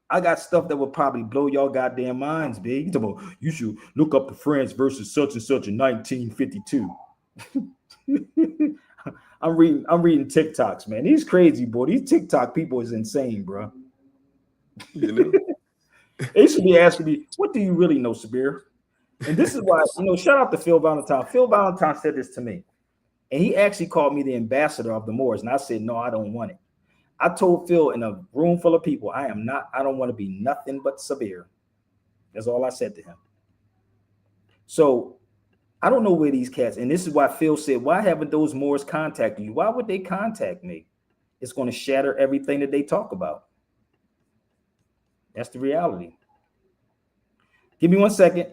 Speaker 1: I got stuff that would probably blow y'all goddamn minds, big. You talking about, you should look up the France versus such and such in 1952. I'm reading TikToks, man. These crazy, boy. These TikTok people is insane, bro.
Speaker 7: You know,
Speaker 1: they should be asking me, what do you really know, Sabir? And this is why, shout out to Phil Valentine. Phil Valentine said this to me, and he actually called me the ambassador of the Moors, and I said, no, I don't want it. I told Phil in a room full of people, I don't want to be nothing but Sabir. That's all I said to him. So I don't know where these cats, and this is why Phil said, why haven't those Moors contacted you? Why would they contact me? It's going to shatter everything that they talk about. That's the reality. Give me 1 second.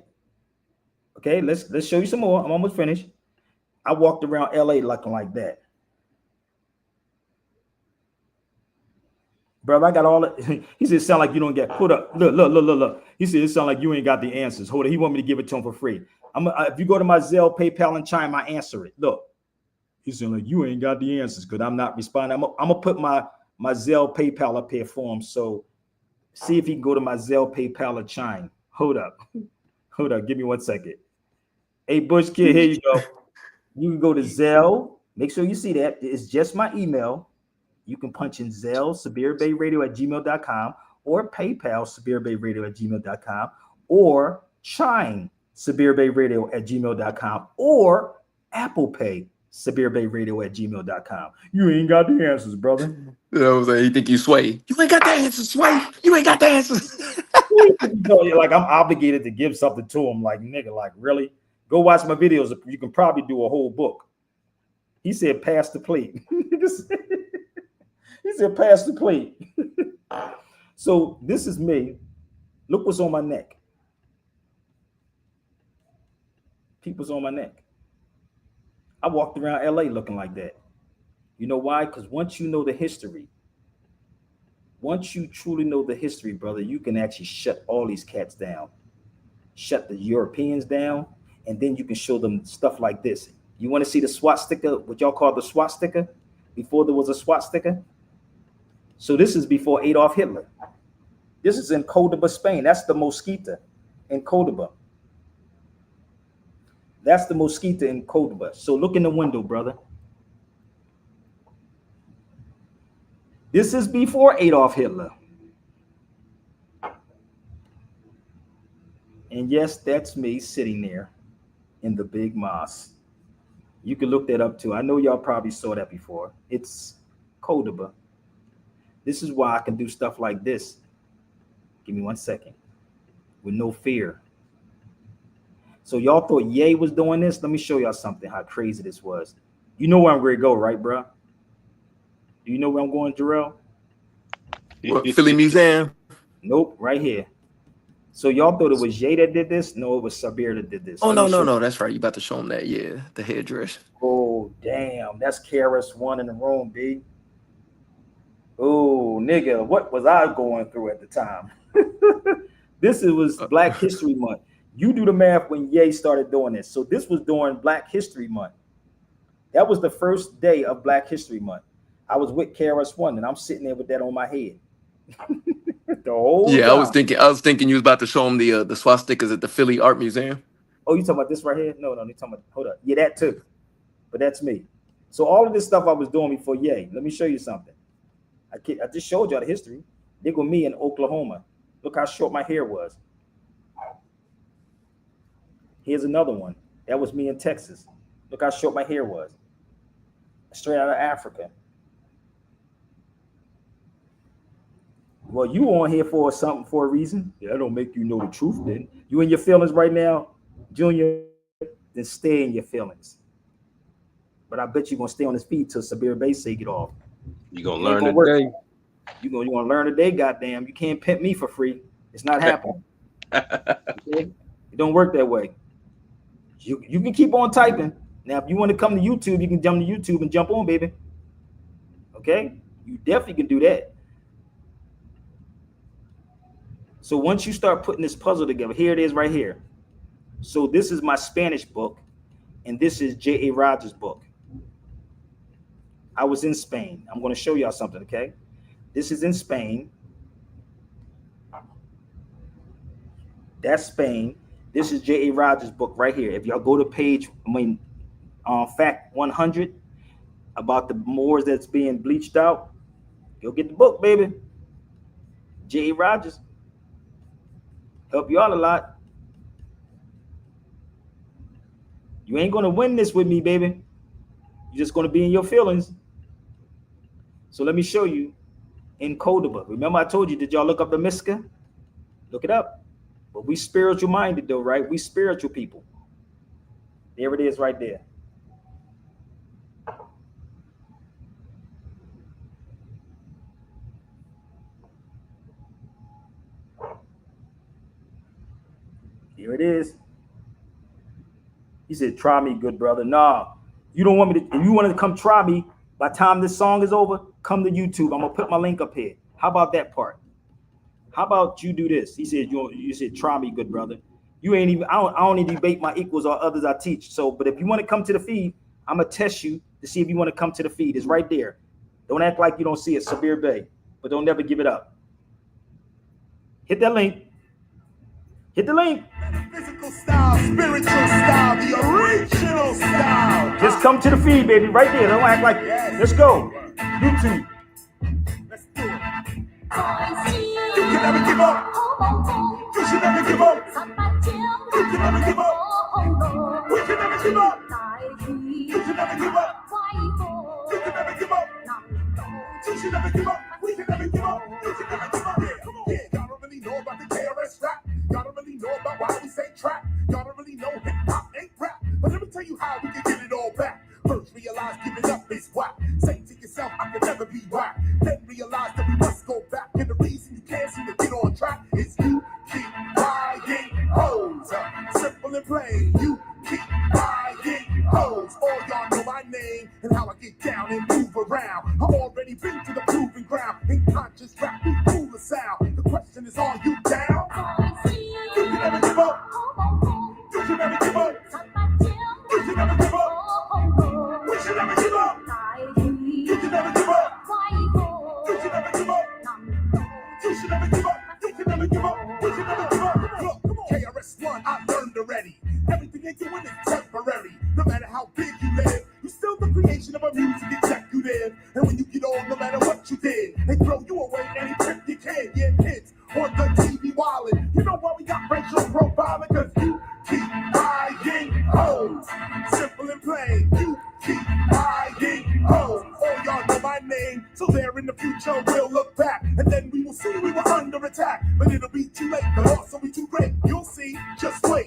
Speaker 1: Okay, let's show you some more. I'm almost finished. I walked around LA looking like that. Bro, I got all it. He said, sound like you don't get put up. Look. He said, it sound like you ain't got the answers. Hold on. He want me to give it to him for free. If you go to my Zelle, PayPal, and Chime, I answer it. Look. He said, like, you ain't got the answers because I'm not responding. I'm going to put my Zelle, PayPal up here for him. So see if he can go to my Zelle, PayPal, or Chime. Hold up. Give me 1 second. Hey, Bush Kid, here you go. You can go to Zelle. Make sure you see that. It's just my email. You can punch in Zelle, SabirBayRadio@gmail.com, or PayPal, SabirBayRadio@gmail.com, or Chime, SabirBayRadio@gmail.com, or Apple Pay, SabirBayRadio@gmail.com. You ain't got the answers, brother.
Speaker 7: You know what I'm saying? You think you Sway? You ain't got the answers, Sway. You ain't got the answers.
Speaker 1: Like I'm obligated to give something to him. Like, nigga, like, really? Go watch my videos. You can probably do a whole book. He said, pass the plate. He said, pass the plate. So this is me. Look what's on my neck. People's on my neck. I walked around LA looking like that. You know why? Because once you know the history, once you truly know the history, brother, you can actually shut all these cats down, shut the Europeans down, and then you can show them stuff like this. You want to see the SWAT sticker, what y'all call the SWAT sticker, before there was a SWAT sticker? So this is before Adolf Hitler. This is in Cordoba, Spain. That's the Mosquita in Cordoba. That's the Mosquita in Cordoba. So look in the window, brother. This is before Adolf Hitler. And yes, that's me sitting there in the big mosque. You can look that up too. I know y'all probably saw that before. It's Cordoba. This is why I can do stuff like this. Give me 1 second. With no fear. So y'all thought Ye was doing this? Let me show y'all something, how crazy this was. You know where I'm going to go, right, bro? Do you know where I'm going, Jarrell?
Speaker 7: What, Philly Museum?
Speaker 1: Nope, right here. So y'all thought it was Ye that did this? No, it was Sabir that did this.
Speaker 7: Oh, no. That's right. You about to show him that, yeah. The headdress.
Speaker 1: Oh, damn. That's KRS-One in the room, B. Oh, nigga, what was I going through at the time? This was Black History Month. You do the math when Ye started doing this. So this was during Black History Month. That was the first day of Black History Month. I was with KRS-One and I'm sitting there with that on my head. The whole time.
Speaker 7: I was thinking you was about to show him the swastikas at the Philly Art Museum.
Speaker 1: Oh, you talking about this right here? No, you talking about, hold up. Yeah, that too. But that's me. So all of this stuff I was doing before Ye. Let me show you something. I just showed y'all the history. They go me in Oklahoma. Look how short my hair was. Here's another one. That was me in Texas. Look how short my hair was. Straight out of Africa. Well, you on here for something for a reason. Yeah, that don't make you know the truth then. You in your feelings right now, Junior, then stay in your feelings. But I bet you're going to stay on his feet till Sabir Bay say get off.
Speaker 9: You're going to learn today.
Speaker 1: You're going to learn today, goddamn. You can't pimp me for free. It's not happening. Okay? It don't work that way. You can keep on typing. Now, if you want to come to YouTube, you can jump to YouTube and jump on, baby. Okay? You definitely can do that. So once you start putting this puzzle together, here it is right here. So this is my Spanish book, and this is J.A. Rogers' book. I was in Spain. I'm going to show y'all something, okay? This is in Spain. That's Spain. This is J.A. Rogers' book right here. If y'all go to page, fact 100, about the Moors that's being bleached out, go get the book, baby. J.A. Rogers. Help you out a lot. You ain't going to win this with me, baby. You're just going to be in your feelings. So let me show you in Cordoba. Remember I told you, did y'all look up the Miska? Look it up. But we spiritual minded though, right? We spiritual people. There it is right there. Here it is. He said, try me, good brother. Nah, you don't want me to, if you want to come try me, by the time this song is over, come to YouTube. I'm going to put my link up here. How about that part? How about you do this? He said, you said, try me, good brother. You ain't even, I don't even debate my equals or others I teach. So, but if you want to come to the feed, I'm going to test you to see if you want to come to the feed. It's right there. Don't act like you don't see it, Sabir Bay, but don't never give it up. Hit that link. Hit the link.
Speaker 8: Physical style, spiritual style, the original style.
Speaker 1: Just come to the feed, baby, right there. Don't act like, let's go. YouTube.
Speaker 8: Let's do it. You can never give up. You should never give up. You can never give up. We can never give up. You should never give up. You can never give up. You should never give up. We can never give up. You should never give up. Yeah, come on. Yeah, y'all don't really know about the KRS rap. Y'all don't really know about why we say trap. Y'all don't really know hip hop ain't rap. But let me tell you how we can get it all back. First realize giving up is whack. Say to yourself, I can never be whack. Then realize that we must go back. And the reason you can't seem to get on track is you keep buying hoes. Simple and plain, you keep buying hoes. All y'all know my name and how I get down and move around. I've already been to the proving ground. In conscious rap, we cool the sound. The question is, are you down? You can never give up. You should never give up. You should never give up. We should never give up. You should never give up. You should never give up. You should never give up. You should never give up. We should never give up. Look, KRS-One, I learned already. Everything you're doing is temporary. No matter how big you live, you're still the creation of a music executive. And when you get old, no matter what you did, they throw you away any trip you can. Yeah, kids on the TV wildin'. You know why we got racial profiling? Cause you keep buying hoes. Simple and plain, you keep buying hoes. All y'all know my name, so there in the future we'll look back. And then we will see we were under attack. But it'll be too late, but also be too great. You'll see, just wait.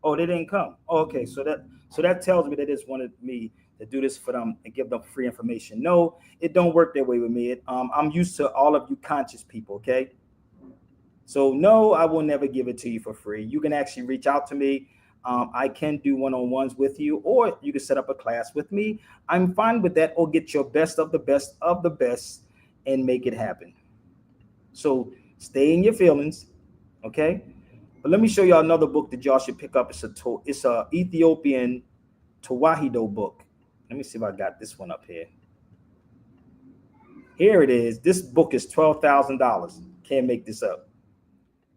Speaker 1: Oh, they didn't come. Oh, okay, so that tells me they just wanted me to do this for them and give them free information. No, it don't work that way with me. I'm used to all of you conscious people, okay? So no, I will never give it to you for free. You can actually reach out to me. I can do one-on-ones with you, or you can set up a class with me. I'm fine with that, or get your best of the best of the best and make it happen. So stay in your feelings, okay? But let me show y'all another book that y'all should pick up. It's a Ethiopian Tawahido book. Let me see if I got this one up here. Here it is. This book is $12,000. Can't make this up.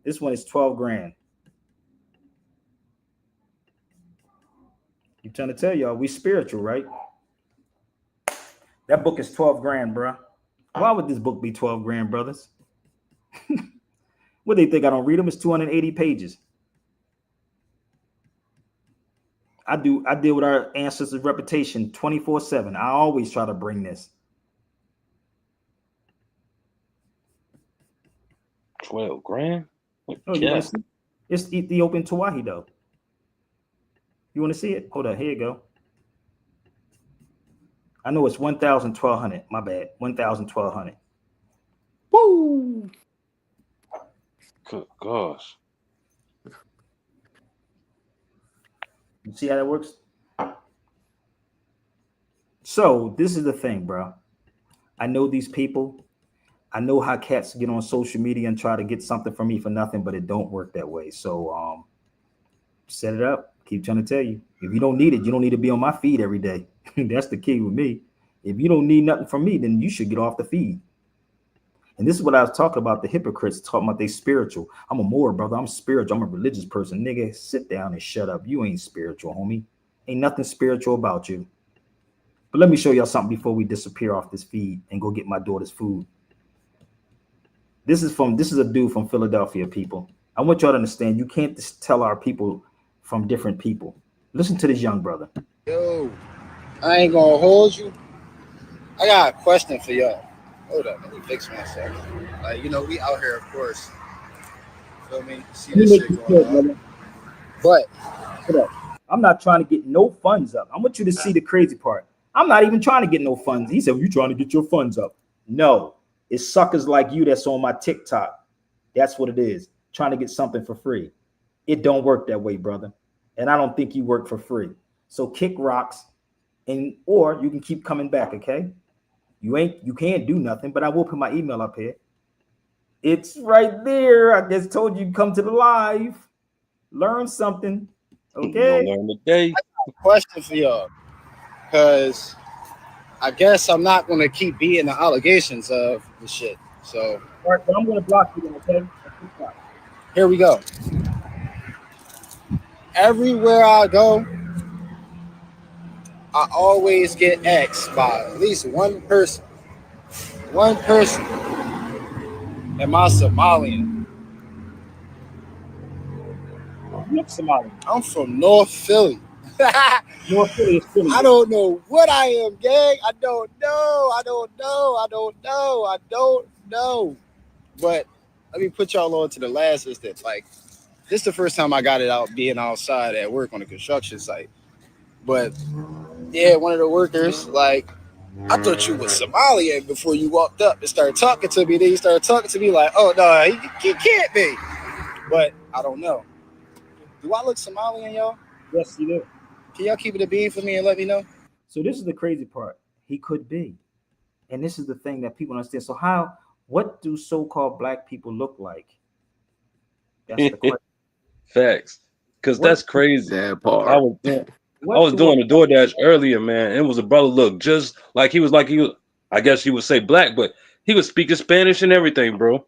Speaker 1: This one is 12 grand. I'm trying to tell y'all, we spiritual, right? That book is 12 grand, bro. Why would this book be 12 grand, brothers? What, they think I don't read them? It's 280 pages. I deal with our ancestors' reputation 24/7. I always try to bring this.
Speaker 9: 12 grand?
Speaker 1: Oh, you want to see? It's Ethiopian Tawahido. You want to see it? Hold on. Here you go. I know it's 1,1200. My bad. 1,1200. Woo!
Speaker 9: Good gosh.
Speaker 1: You see how that works? So this is the thing, bro. I know these people. I know how cats get on social media and try to get something from me for nothing, but it don't work that way. So set it up. Keep trying to tell you. If you don't need it, you don't need to be on my feed every day. That's the key with me. If you don't need nothing from me, then you should get off the feed. And this is what I was talking about, the hypocrites talking about they spiritual. I'm a Moor, brother. I'm spiritual. I'm a religious person. Nigga, sit down and shut up. You ain't spiritual, homie. Ain't nothing spiritual about you. But let me show y'all something before we disappear off this feed and go get my daughter's food. This is a dude from Philadelphia, people. I want y'all to understand, you can't just tell our people from different people. Listen to this young brother.
Speaker 15: Yo, I ain't gonna hold you. I got a question for y'all. Hold up, let me fix myself. Like, you know, we out here, of course. Feel me? See this shit going on. But
Speaker 1: I'm not trying to get no funds up. I want you to see the crazy part. I'm not even trying to get no funds. He said, you trying to get your funds up. No, it's suckers like you that's on my TikTok. That's what it is. Trying to get something for free. It don't work that way, brother. And I don't think you work for free. So kick rocks, or you can keep coming back, okay? You can't do nothing, but I will put my email up here. It's right there. I just told you come to the live. Learn something. Okay.
Speaker 9: Learn today.
Speaker 15: I got a question for y'all. Because I guess I'm not gonna keep being the allegations of the shit. So
Speaker 1: all right, but I'm gonna block you then, okay?
Speaker 15: Here we go. Everywhere I go, I always get asked by at least one person. One person. Am I Somalian?
Speaker 1: You're Somalian.
Speaker 15: I'm from North Philly.
Speaker 1: North Philly is Philly.
Speaker 15: I don't know what I am, gang. I don't know. But let me put y'all on to the last instance. Like, this is the first time I got it out being outside at work on a construction site. But yeah, one of the workers, like, I thought you was Somalian before you walked up and started talking to me. Then you started talking to me like, oh no, he can't be. But I don't know. Do I look Somalian, y'all?
Speaker 1: Yes, you do.
Speaker 15: Can y'all keep it a bean for me and let me know?
Speaker 1: So this is the crazy part. He could be. And this is the thing that people understand. So what do so-called black people look like? That's the question.
Speaker 9: Facts. Because
Speaker 1: What
Speaker 9: that's crazy.
Speaker 7: That
Speaker 9: I
Speaker 7: part.
Speaker 9: was doing, I
Speaker 1: what
Speaker 9: was
Speaker 1: do a
Speaker 9: doing the DoorDash earlier, man. It was a brother look just like he was, I guess you would say black, but he was speaking Spanish and everything, bro.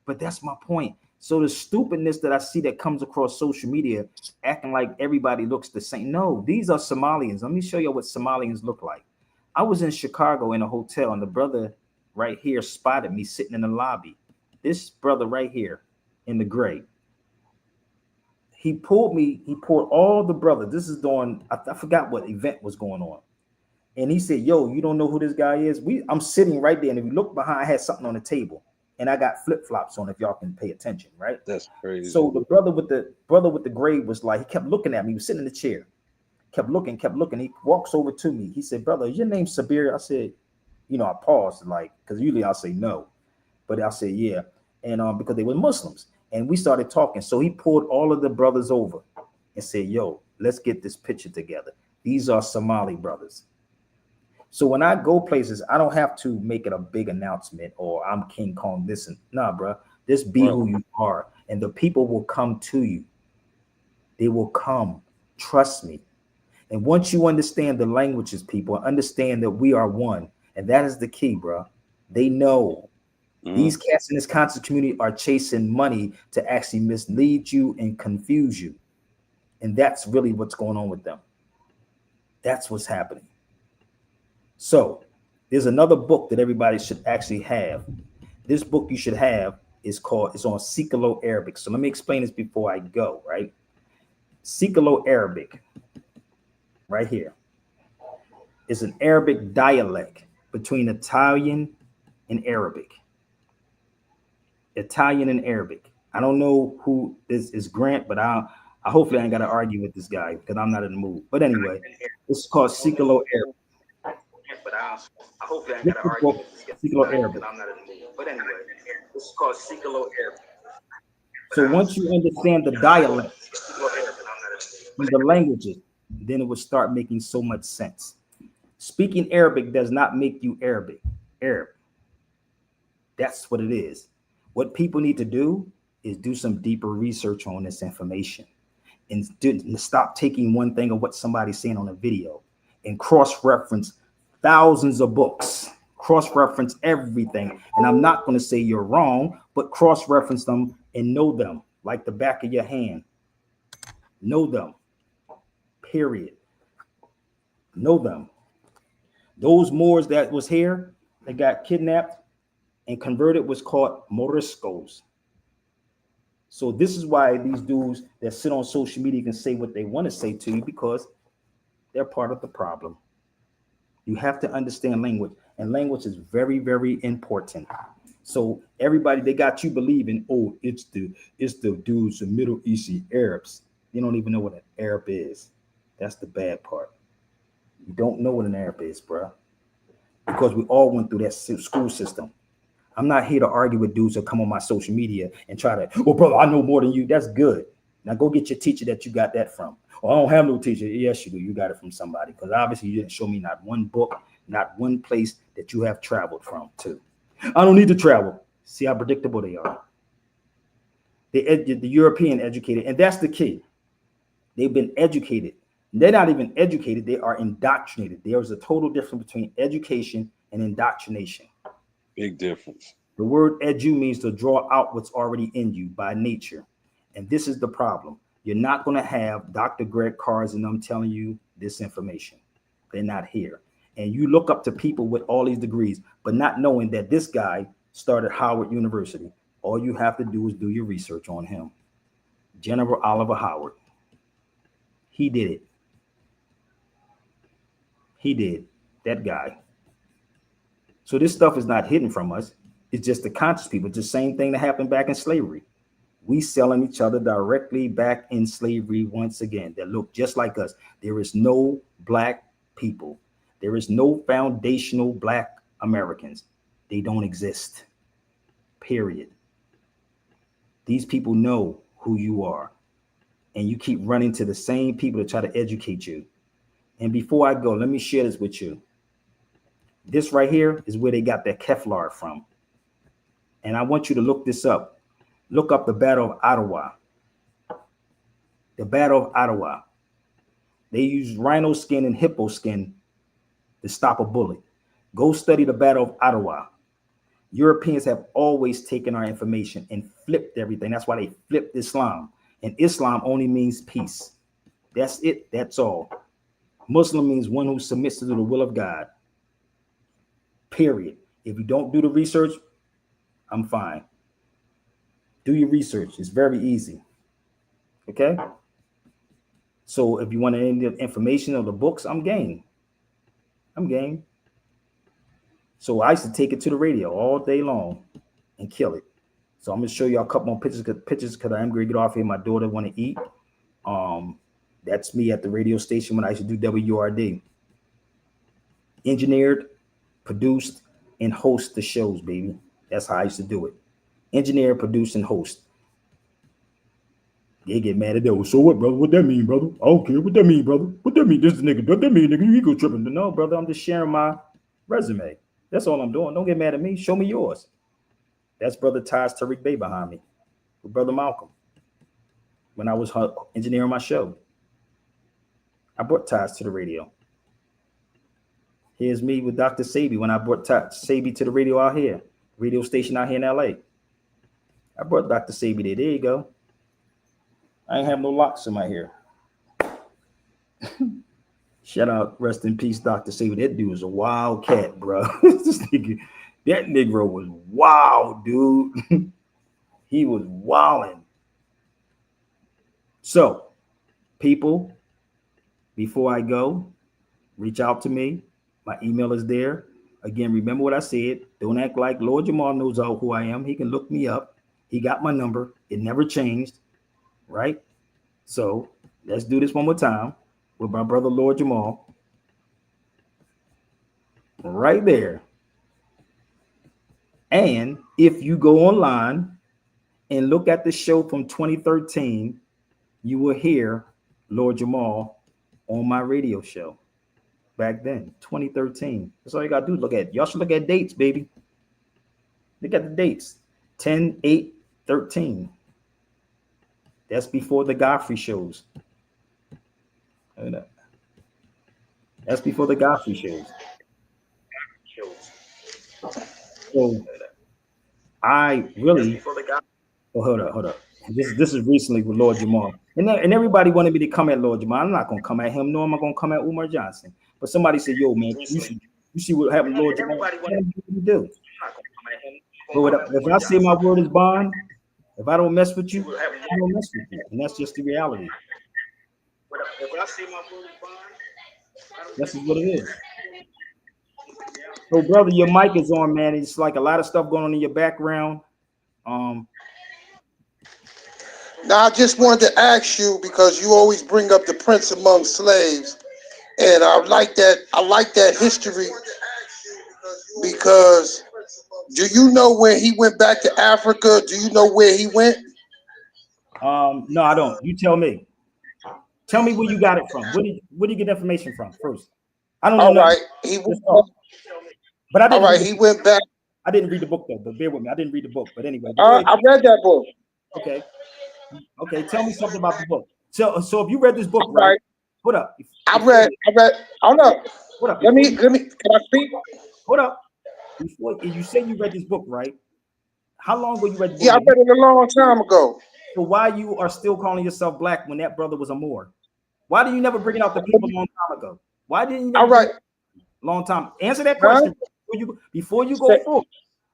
Speaker 1: But that's my point. So the stupidness that I see that comes across social media, acting like everybody looks the same. No, these are Somalians. Let me show you what Somalians look like. I was in Chicago in a hotel, and the brother right here spotted me sitting in the lobby. This brother right here in the gray. He pulled me. He pulled all the brothers. This is during I forgot what event was going on. And he said, "Yo, you don't know who this guy is? I'm sitting right there, and if you look behind, I had something on the table, and I got flip flops on. If y'all can pay attention, right?
Speaker 9: That's crazy.
Speaker 1: So the brother with the gray was like, he kept looking at me. He was sitting in the chair, kept looking. He walks over to me. He said, "Brother, is your name Sabir?" I said, I paused, like, because usually I'll say no, but I'll say yeah, and because they were Muslims, and we started talking. So he pulled all of the brothers over and said, "Yo, let's get this picture together. These are Somali brothers." So when I go places, I don't have to make it a big announcement or I'm King Kong. Listen, nah, bro. Just be
Speaker 9: Right.
Speaker 1: who you are, and the people will come to you. They will come. Trust me. And once you understand the languages, people understand that we are one, and that is the key, bro. They know
Speaker 9: Mhm.
Speaker 1: these cats in this conscious community are chasing money to actually mislead you and confuse you, and that's really what's going on with them. That's what's happening. So there's another book that everybody should actually have. This book you should have it's on Sikalo Arabic. So let me explain this before I go, right? Sikalo Arabic, right here, is an Arabic dialect between Italian and Arabic. Italian and Arabic. I don't know who this is Grant, but I hopefully I ain't gotta argue with this guy because I'm not in the mood. But anyway, it's called Sikalo Arabic.
Speaker 5: But I hopefully I ain't
Speaker 1: This
Speaker 5: got to
Speaker 1: is
Speaker 5: argue
Speaker 1: called
Speaker 5: with this
Speaker 1: Sikalo
Speaker 5: guy because
Speaker 1: Arabic.
Speaker 5: I'm not in the mood. But anyway, this is called Sikalo Arabic.
Speaker 1: So once you understand the dialect and the languages, then it will start making so much sense. Speaking Arabic does not make you Arab. That's what it is. What people need to do is do some deeper research on this information and stop taking one thing of what somebody's saying on a video and cross-reference thousands of books, cross-reference everything. And I'm not going to say you're wrong, but cross-reference them and know them like the back of your hand. Know them, period. Know them. Those Moors that was here, that got kidnapped and converted was called Moriscos. So this is why these dudes that sit on social media can say what they want to say to you because they're part of the problem. You have to understand language, and language is very, very important. So everybody they got you believing, oh, it's the dudes, the Middle Eastern Arabs. They don't even know what an Arab is. That's the bad part. You don't know what an Arab is, bro, because we all went through that school system. I'm not here to argue with dudes that come on my social media and try to, oh, brother, I know more than you. That's good. Now go get your teacher that you got that from. Oh, I don't have no teacher. Yes, you do. You got it from somebody because obviously you didn't show me not one book, not one place that you have traveled from to. I don't need to travel. See how predictable they are. The European educated, and that's the key. They've been educated. They're not even educated. They are indoctrinated. There is a total difference between education and indoctrination.
Speaker 9: Big difference.
Speaker 1: The word edu means to draw out what's already in you by nature. And this is the problem. You're not going to have Dr. Greg Carrs and them telling you this information. They're not here. And you look up to people with all these degrees, but not knowing that this guy started Howard University. All you have to do is do your research on him. General Oliver Howard. He did it. He did. That guy. So this stuff is not hidden from us. It's just the conscious people. It's the same thing that happened back in slavery. We selling each other directly back in slavery once again that look just like us. There is no black people. There is no foundational black Americans. They don't exist. Period. These people know who you are. And you keep running to the same people to try to educate you. And before I go, let me share this with you. This right here is where they got their Kevlar from. And I want you to look this up. Look up the Battle of Ottawa. The Battle of Ottawa. They used rhino skin and hippo skin to stop a bullet. Go study the Battle of Ottawa. Europeans have always taken our information and flipped everything. That's why they flipped Islam. And Islam only means peace. That's it. That's all. Muslim means one who submits to the will of God. Period. If you don't do the research, I'm fine. Do your research. It's very easy. Okay? So if you want any information or the books, I'm game. I'm game. So I used to take it to the radio all day long and kill it. So I'm gonna show you a couple more pictures because I am gonna get off here. My daughter want to eat. That's me at the radio station when I used to do WRD. Engineered, produced, and host the shows, baby. That's how I used to do it. Engineer, produce, and host. They get mad at that. So what, brother? What that mean, brother? I don't care. What that mean, brother? What that mean? This nigga. What that mean, nigga? You go tripping. No, brother. I'm just sharing my resume. That's all I'm doing. Don't get mad at me. Show me yours. That's Brother Taj Tariq Bey behind me with Brother Malcolm. When I was engineering my show, I brought Taj to the radio. Here's me with Dr. Sabi when I brought Sabi to the radio out here, radio station out here in LA. I brought Dr. Sabi there. There you go. I ain't have no locks in my hair. Shout out, rest in peace, Dr. Sabi. That dude was a wild cat, bro. This nigga, that Negro was wild, dude. He was wilding. So, people, before I go, reach out to me. My email is there. Again, remember what I said. Don't act like Lord Jamal knows who I am. He can look me up. He got my number. It never changed, right? So let's do this one more time with my brother Lord Jamal. Right there. And if you go online and look at the show from 2013, you will hear Lord Jamal on my radio show. Back then, 2013. That's all you gotta do. Look at. Y'all should look at dates, baby. Look at the dates. 10, 8, 13. That's before the Godfrey shows. That's before the Godfrey shows. So I really. Oh, hold up. This is recently with Lord Jamal, and everybody wanted me to come at Lord Jamal. I'm not gonna come at him, nor am I gonna come at Umar Johnson. But somebody said, "Yo, man, you see what happened, Lord Jamal? What you do?" But if I say my word is bond, if I don't mess with you, I don't mess with you, and that's just the reality. That's just what it is. So, brother, your mic is on, man. It's like a lot of stuff going on in your background.
Speaker 16: Now, I just wanted to ask you because you always bring up the Prince among slaves, and I like that history. Because do you know when he went back to Africa? Do you know where he went?
Speaker 1: No, I don't. You tell me. Tell me where you got it from. Where do you get information from first? I don't know.
Speaker 16: All right,
Speaker 1: but I didn't.
Speaker 16: All right, he went back.
Speaker 1: I didn't read the book though, but bear with me. I didn't read the book, but anyway.
Speaker 16: I read that book.
Speaker 1: Okay. Tell me something about the book. So if you read this book, right? Hold up.
Speaker 16: I read. Hold up.
Speaker 1: Hold up.
Speaker 16: Let me. Can I speak?
Speaker 1: Hold up. Before you say you read this book, right? How long ago you read the book?
Speaker 16: Yeah, I read it a long time ago.
Speaker 1: So why you are still calling yourself black when that brother was a Moor? Why did you never bring it out to people a long time ago? Why didn't you? All right. Long time. Answer that question before you go forward.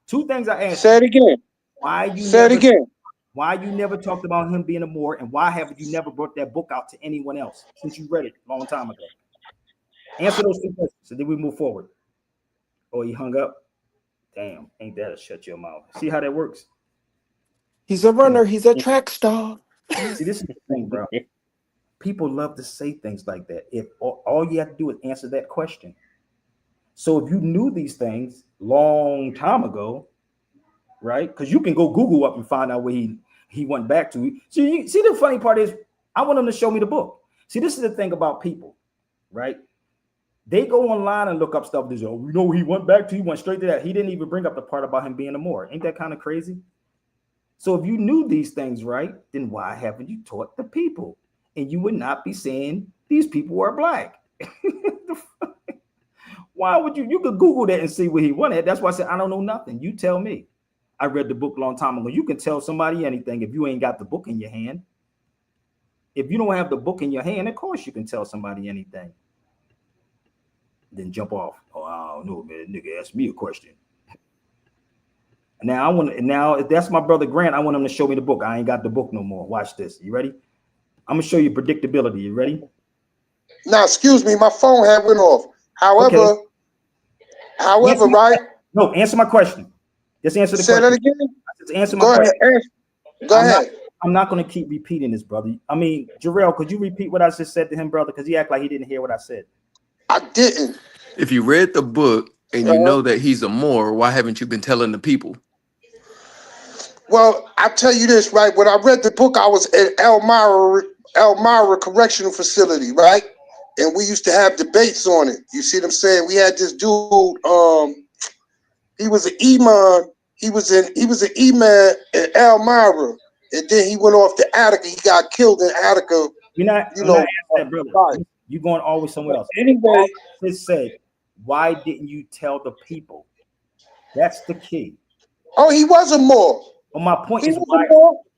Speaker 1: Two things I asked.
Speaker 16: Say it again.
Speaker 1: Why you never talked about him being a Moor, and why haven't you never brought that book out to anyone else since you read it a long time ago? Answer those two questions, so then we move forward. Oh, he hung up. Damn, ain't that a shut your mouth? See how that works?
Speaker 7: He's a runner. He's a track star.
Speaker 1: See, this is the thing, bro. People love to say things like that. If all you have to do is answer that question. So if you knew these things long time ago, right? Because you can go Google up and find out where he went back to. So you see, the funny part is, I want them to show me the book. See, this is the thing about people, right? They go online and look up stuff. They say, oh, you know, he went back to. He went straight to that. He didn't even bring up the part about him being a Moor. Ain't that kind of crazy? So if you knew these things, right, then why haven't you taught the people? And you would not be saying these people are black. Why would you? You could Google that and see where he went at. That's why I said, I don't know nothing. You tell me. I read the book a long time ago. You can tell somebody anything if you ain't got the book in your hand. If you don't have the book in your hand, of course you can tell somebody anything. Then jump off. Oh, I don't know, man. Nigga asked me a question. Now if that's my brother Grant, I want him to show me the book. I ain't got the book no more. Watch this. You ready? I'm gonna show you predictability. You ready?
Speaker 16: Now, excuse me, my phone had went off. However, right?
Speaker 1: No, answer my question. Just answer the
Speaker 16: question.
Speaker 1: Say
Speaker 16: that again.
Speaker 1: Just answer my question.
Speaker 16: Go ahead.
Speaker 1: I'm not gonna keep repeating this, brother. I mean, Jarrell, could you repeat what I just said to him, brother? Because he act like he didn't hear what I said.
Speaker 16: I didn't.
Speaker 7: If you read the book and you know that he's a Moor, why haven't you been telling the people?
Speaker 16: Well, I tell you this, right? When I read the book, I was at Elmira Correctional Facility, right? And we used to have debates on it. You see what I'm saying? We had this dude, he was an imam. He was an imam in Elmira. And then he went off to Attica. He got killed in Attica.
Speaker 1: You're not that, brother. You're going always somewhere else.
Speaker 16: Anyway,
Speaker 1: just said, why didn't you tell the people? That's the key.
Speaker 16: Oh, he was a Moor.
Speaker 1: Well, my point is why.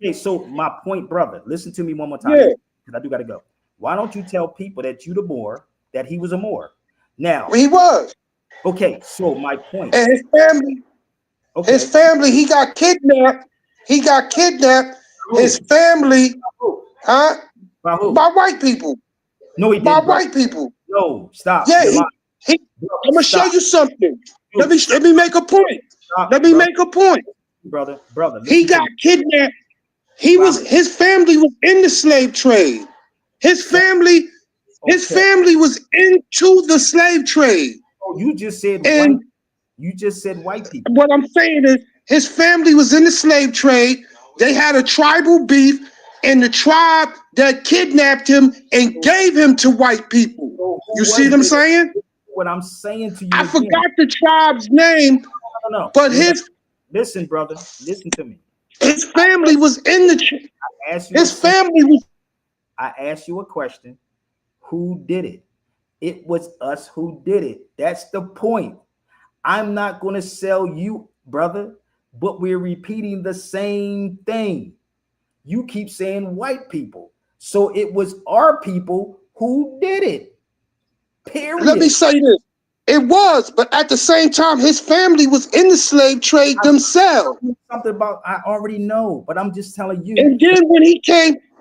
Speaker 1: Okay, so my point, brother, listen to me one more time.
Speaker 16: Yeah.
Speaker 1: Because I do gotta go. Why don't you tell people that you the Moor, that he was a Moor? Now
Speaker 16: he was.
Speaker 1: Okay, so my point.
Speaker 16: And his family. Okay. His family, he got kidnapped. His family, huh?
Speaker 1: By who?
Speaker 16: By white people.
Speaker 1: No, he didn't.
Speaker 16: By white people.
Speaker 1: No, stop.
Speaker 16: Yeah, I'm gonna show you something. Let me make a point. Make a point.
Speaker 1: Brother.
Speaker 16: He got kidnapped. His family was in the slave trade. His family was into the slave trade.
Speaker 1: Oh, you just said white. You just said white people.
Speaker 16: What I'm saying is his family was in the slave trade. They had a tribal beef, and the tribe that kidnapped him and gave him to white people. You see what I'm saying?
Speaker 1: What I'm saying to you.
Speaker 16: I forgot the tribe's name.
Speaker 1: No.
Speaker 16: But
Speaker 1: listen, brother. Listen to me.
Speaker 16: His family was in the.
Speaker 1: I asked you a question. Who did it? It was us who did it. That's the point. I'm not going to sell you, brother, but we're repeating the same thing. You keep saying white people. So it was our people who did it. Period.
Speaker 16: Let me say this. It was, but at the same time, his family was in the slave trade themselves.
Speaker 1: Something about I already know, but I'm just telling you.
Speaker 16: And then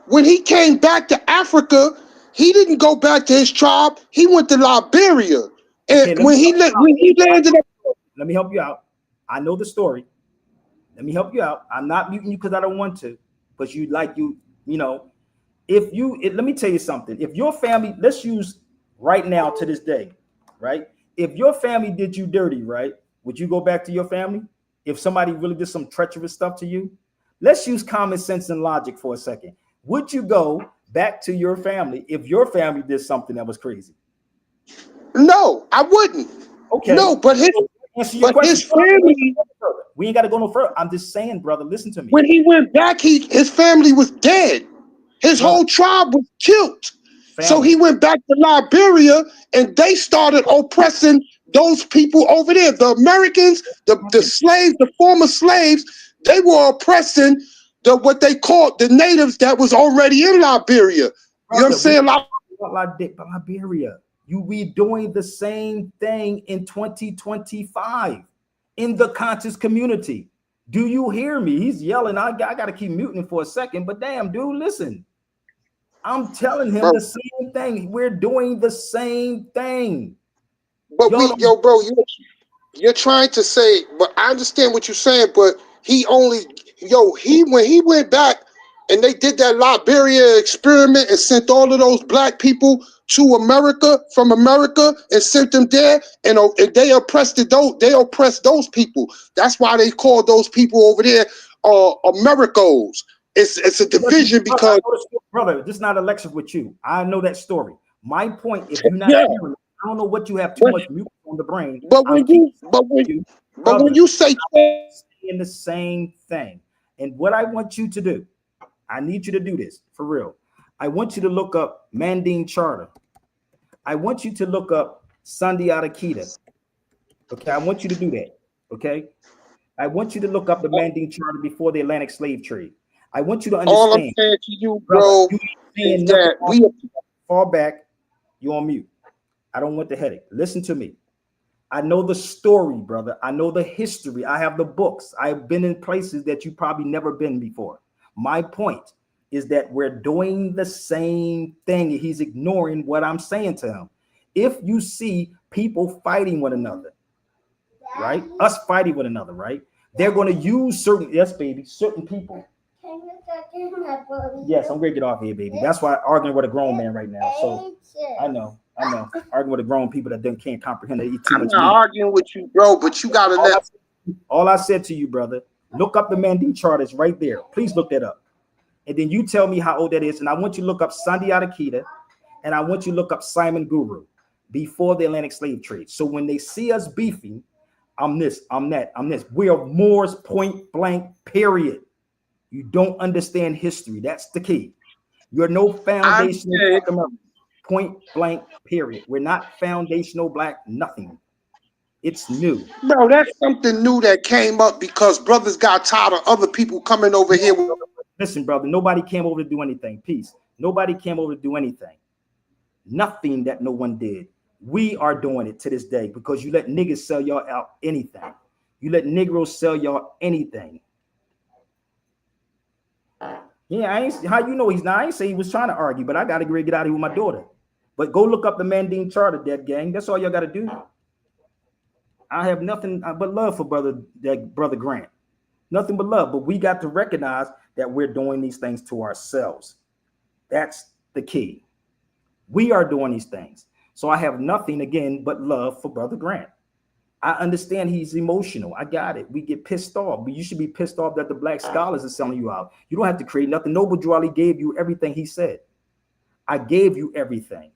Speaker 16: when he came back to Africa, he didn't go back to his tribe. He went to Liberia. And
Speaker 1: Okay,
Speaker 16: when he landed up.
Speaker 1: Let me help you out. I know the story. Let me help you out. I'm not muting you because I don't want to, but let me tell you something. If your family, let's use right now to this day, right? If your family did you dirty, right? Would you go back to your family? If somebody really did some treacherous stuff to you? Let's use common sense and logic for a second. Would you go back to your family if your family did something that was crazy?
Speaker 16: No, I wouldn't.
Speaker 1: Okay.
Speaker 16: No, but his family.
Speaker 1: We ain't got to go no further. I'm just saying, brother, listen to me.
Speaker 16: When he went back, his family was dead. His whole tribe was killed. So he went back to Liberia, and they started oppressing those people over there. The Americans, the slaves, the former slaves, they were oppressing what they called the natives that was already in Liberia. You know what I'm saying?
Speaker 1: Liberia. We doing the same thing in 2025 in the conscious community. Do you hear me? He's yelling. I got to keep muting for a second, but damn, dude, listen. I'm telling him
Speaker 16: bro.
Speaker 1: the same thing. We're doing the same thing.
Speaker 16: But
Speaker 1: Y'all
Speaker 16: yo, bro, you're trying to say, but I understand what you're saying, but when he went back and they did that Liberia experiment and sent all of those black people to America from America and sent them there, and they oppressed those people. That's why they call those people over there Americos. It's a division because
Speaker 1: brother, this is not a lecture with you. I know that story. My point, if you're not
Speaker 16: yeah.
Speaker 1: hearing, I don't know what you have too much mucus on the brain.
Speaker 16: But when you say
Speaker 1: saying the same thing, and what I want you to do, I need you to do this for real. I want you to look up Manding Charter. I want you to look up Sunday Akita. Okay, I want you to do that. Okay, I want you to look up the Manding Charter before the Atlantic slave trade. I want you to understand.
Speaker 16: all I'm saying to you, bro, is that we
Speaker 1: fall back. You're on mute. I don't want the headache. Listen to me. I know the story, brother. I know the history. I have the books. I've been in places that you probably never been before. My point is that we're doing the same thing. He's ignoring what I'm saying to him. If you see people fighting one another, right? Us fighting one another, right? They're going to use certain people. Yes, I'm going to get off here, baby. That's why I'm arguing with a grown man right now. So I know. Arguing with a grown people that can't comprehend. They eat too much meat.
Speaker 16: I'm not arguing with you, bro, but you gotta let.
Speaker 1: All I said to you, brother, look up the Manding chart. It's right there. Please look that up, and then you tell me how old that is. And I want you to look up Sunday Akita, and I want you to look up Simon Guru before the Atlantic slave trade. So when they see us beefing, I'm this, I'm that, I'm this. We are Moors, point blank. Period. You don't understand history. That's the key. You're no foundational. Point blank, period. We're not foundational black, nothing. It's new.
Speaker 16: Bro, that's something new that came up because brothers got tired of other people coming over here.
Speaker 1: Listen, brother, nobody came over to do anything. Peace. Nobody came over to do anything. Nothing that no one did. We are doing it to this day because you let niggas sell y'all out anything. You let Negroes sell y'all anything. Yeah, how you know he's not? I ain't say he was trying to argue, but I got to get out of here with my daughter. But go look up the Manding Charter, dead gang. That's all y'all got to do. I have nothing but love for brother Grant. Nothing but love. But we got to recognize that we're doing these things to ourselves. That's the key. We are doing these things. So I have nothing, again, but love for brother Grant. I understand he's emotional. I got it. We get pissed off. But you should be pissed off that the black scholars are selling you out. You don't have to create nothing. Noble Drew Ali gave you everything he said. I gave you everything.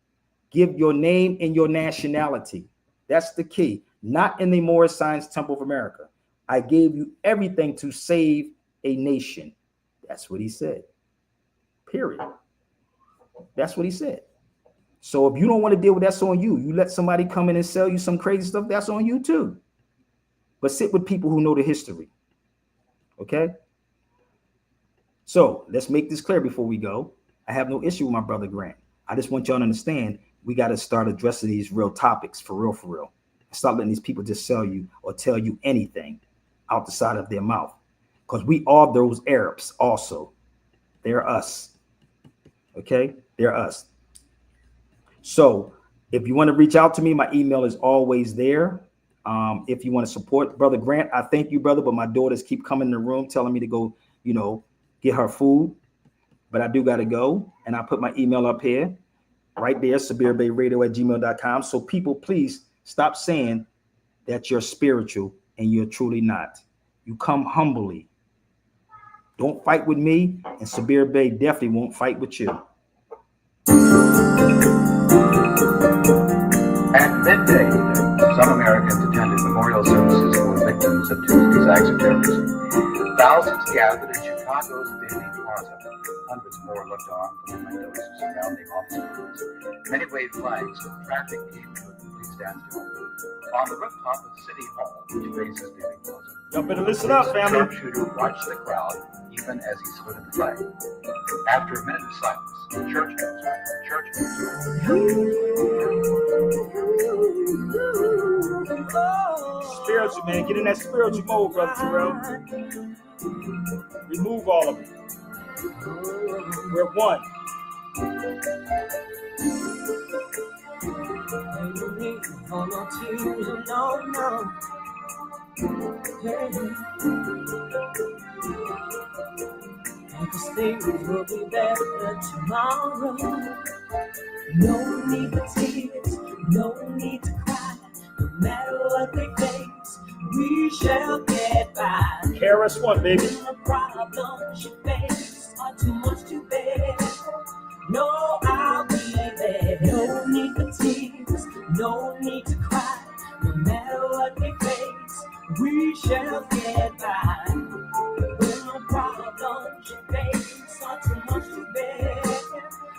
Speaker 1: Give your name and your nationality. That's the key. Not in the Moorish Science Temple of America. I gave you everything to save a nation. That's what he said. Period. That's what he said. So if you don't want to deal with that's on you. You let somebody come in and sell you some crazy stuff, that's on you too. But sit with people who know the history. Okay? So let's make this clear before we go. I have no issue with my brother Grant. I just want y'all to understand we got to start addressing these real topics for real. Stop letting these people just sell you or tell you anything out the side of their mouth. Because we are those Arabs also. They're us. Okay? They're us. So if you want to reach out to me, my email is always there. If you want to support brother Grant, I thank you, brother, but my daughters keep coming in the room telling me to go, get her food. But I do got to go. And I put my email up here, right there, SabirBayRadio@gmail.com. So people, please stop saying that you're spiritual and you're truly not. You come humbly. Don't fight with me, and Sabir Bey definitely won't fight with you.
Speaker 17: At midday, some Americans attended memorial services for victims of Tuesday's acts of terrorism. Thousands gathered in Chicago's Daily Plaza. Hundreds more looked on from the windows of surrounding office buildings. Many waved flags, and traffic came to a complete standstill. On the rooftop of City Hall, which faces Daily Plaza,
Speaker 1: y'all better listen up, family.
Speaker 17: The sharpshooter watched the crowd even as he saluted the flag. After a minute of silence, the church
Speaker 1: Spiritual, man. Get in that spiritual mode, brother Terrell. Remove all of it. We're one.
Speaker 4: For no tears, no, no. Because things will be better tomorrow. No need for tears, no need to cry. No matter what we face, we shall get by.
Speaker 1: KRS-One, baby.
Speaker 4: The problems you face are too much to bear. No, I'll be there. No need for tears, no need to cry. No matter what we face, we shall get by. When the problems you face are too much to bear.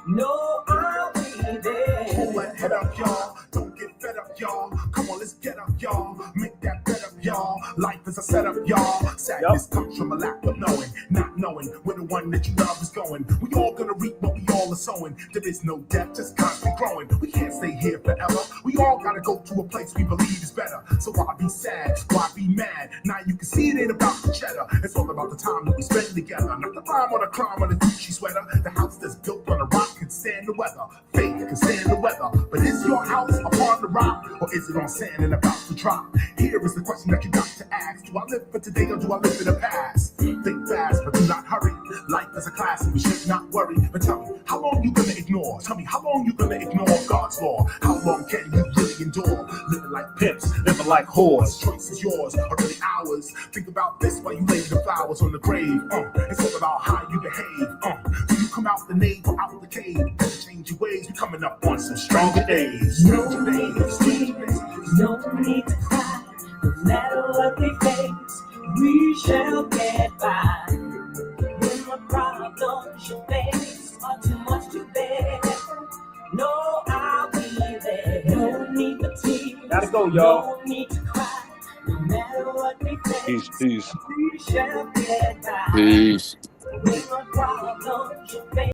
Speaker 4: No, I'll be there.
Speaker 8: Pull that head up, y'all. Don't get fed up, y'all. Come on, let's get up, y'all. Make that bed up, y'all. Life is a setup, y'all. Sadness comes from a lack of knowing, not knowing where the one that you love is going. We all gonna reap what we all are sowing. There is no death, just constant growing. We can't stay here forever. We all gotta go to a place we believe is better. So why be sad? Why be mad? Now you can see it ain't about the cheddar. It's all about the time that we spend together. Not the rhyme or the climb on a Gucci sweater. The house that's built on a rock can stand the weather. Faith can stand the weather. But is your house upon the rock, or is it on sand and about to drop? Here is the question that you got to ask. Do I live for today or do I live for the past? Think fast, but do not hurry. Life is a class and we should not worry. But tell me, how long you gonna ignore? Tell me, how long you gonna ignore God's law? How long can you really endure? Living like pimps, living like whores. Choice is yours, or really ours. Think about this while you lay the flowers on the grave. It's all about how you behave. Do you come out the nave or out the cave? Change your ways, we coming up on some stronger days. Stronger days.
Speaker 4: No need to cry. No matter what we face, we shall get by. When the problems you face are too much to bear, no, I'll be there. No need for tears.
Speaker 1: Gotta go, y'all.
Speaker 4: No need to cry. No matter what we face,
Speaker 9: Peace.
Speaker 4: we shall get by.
Speaker 7: Peace.
Speaker 4: When the problems you face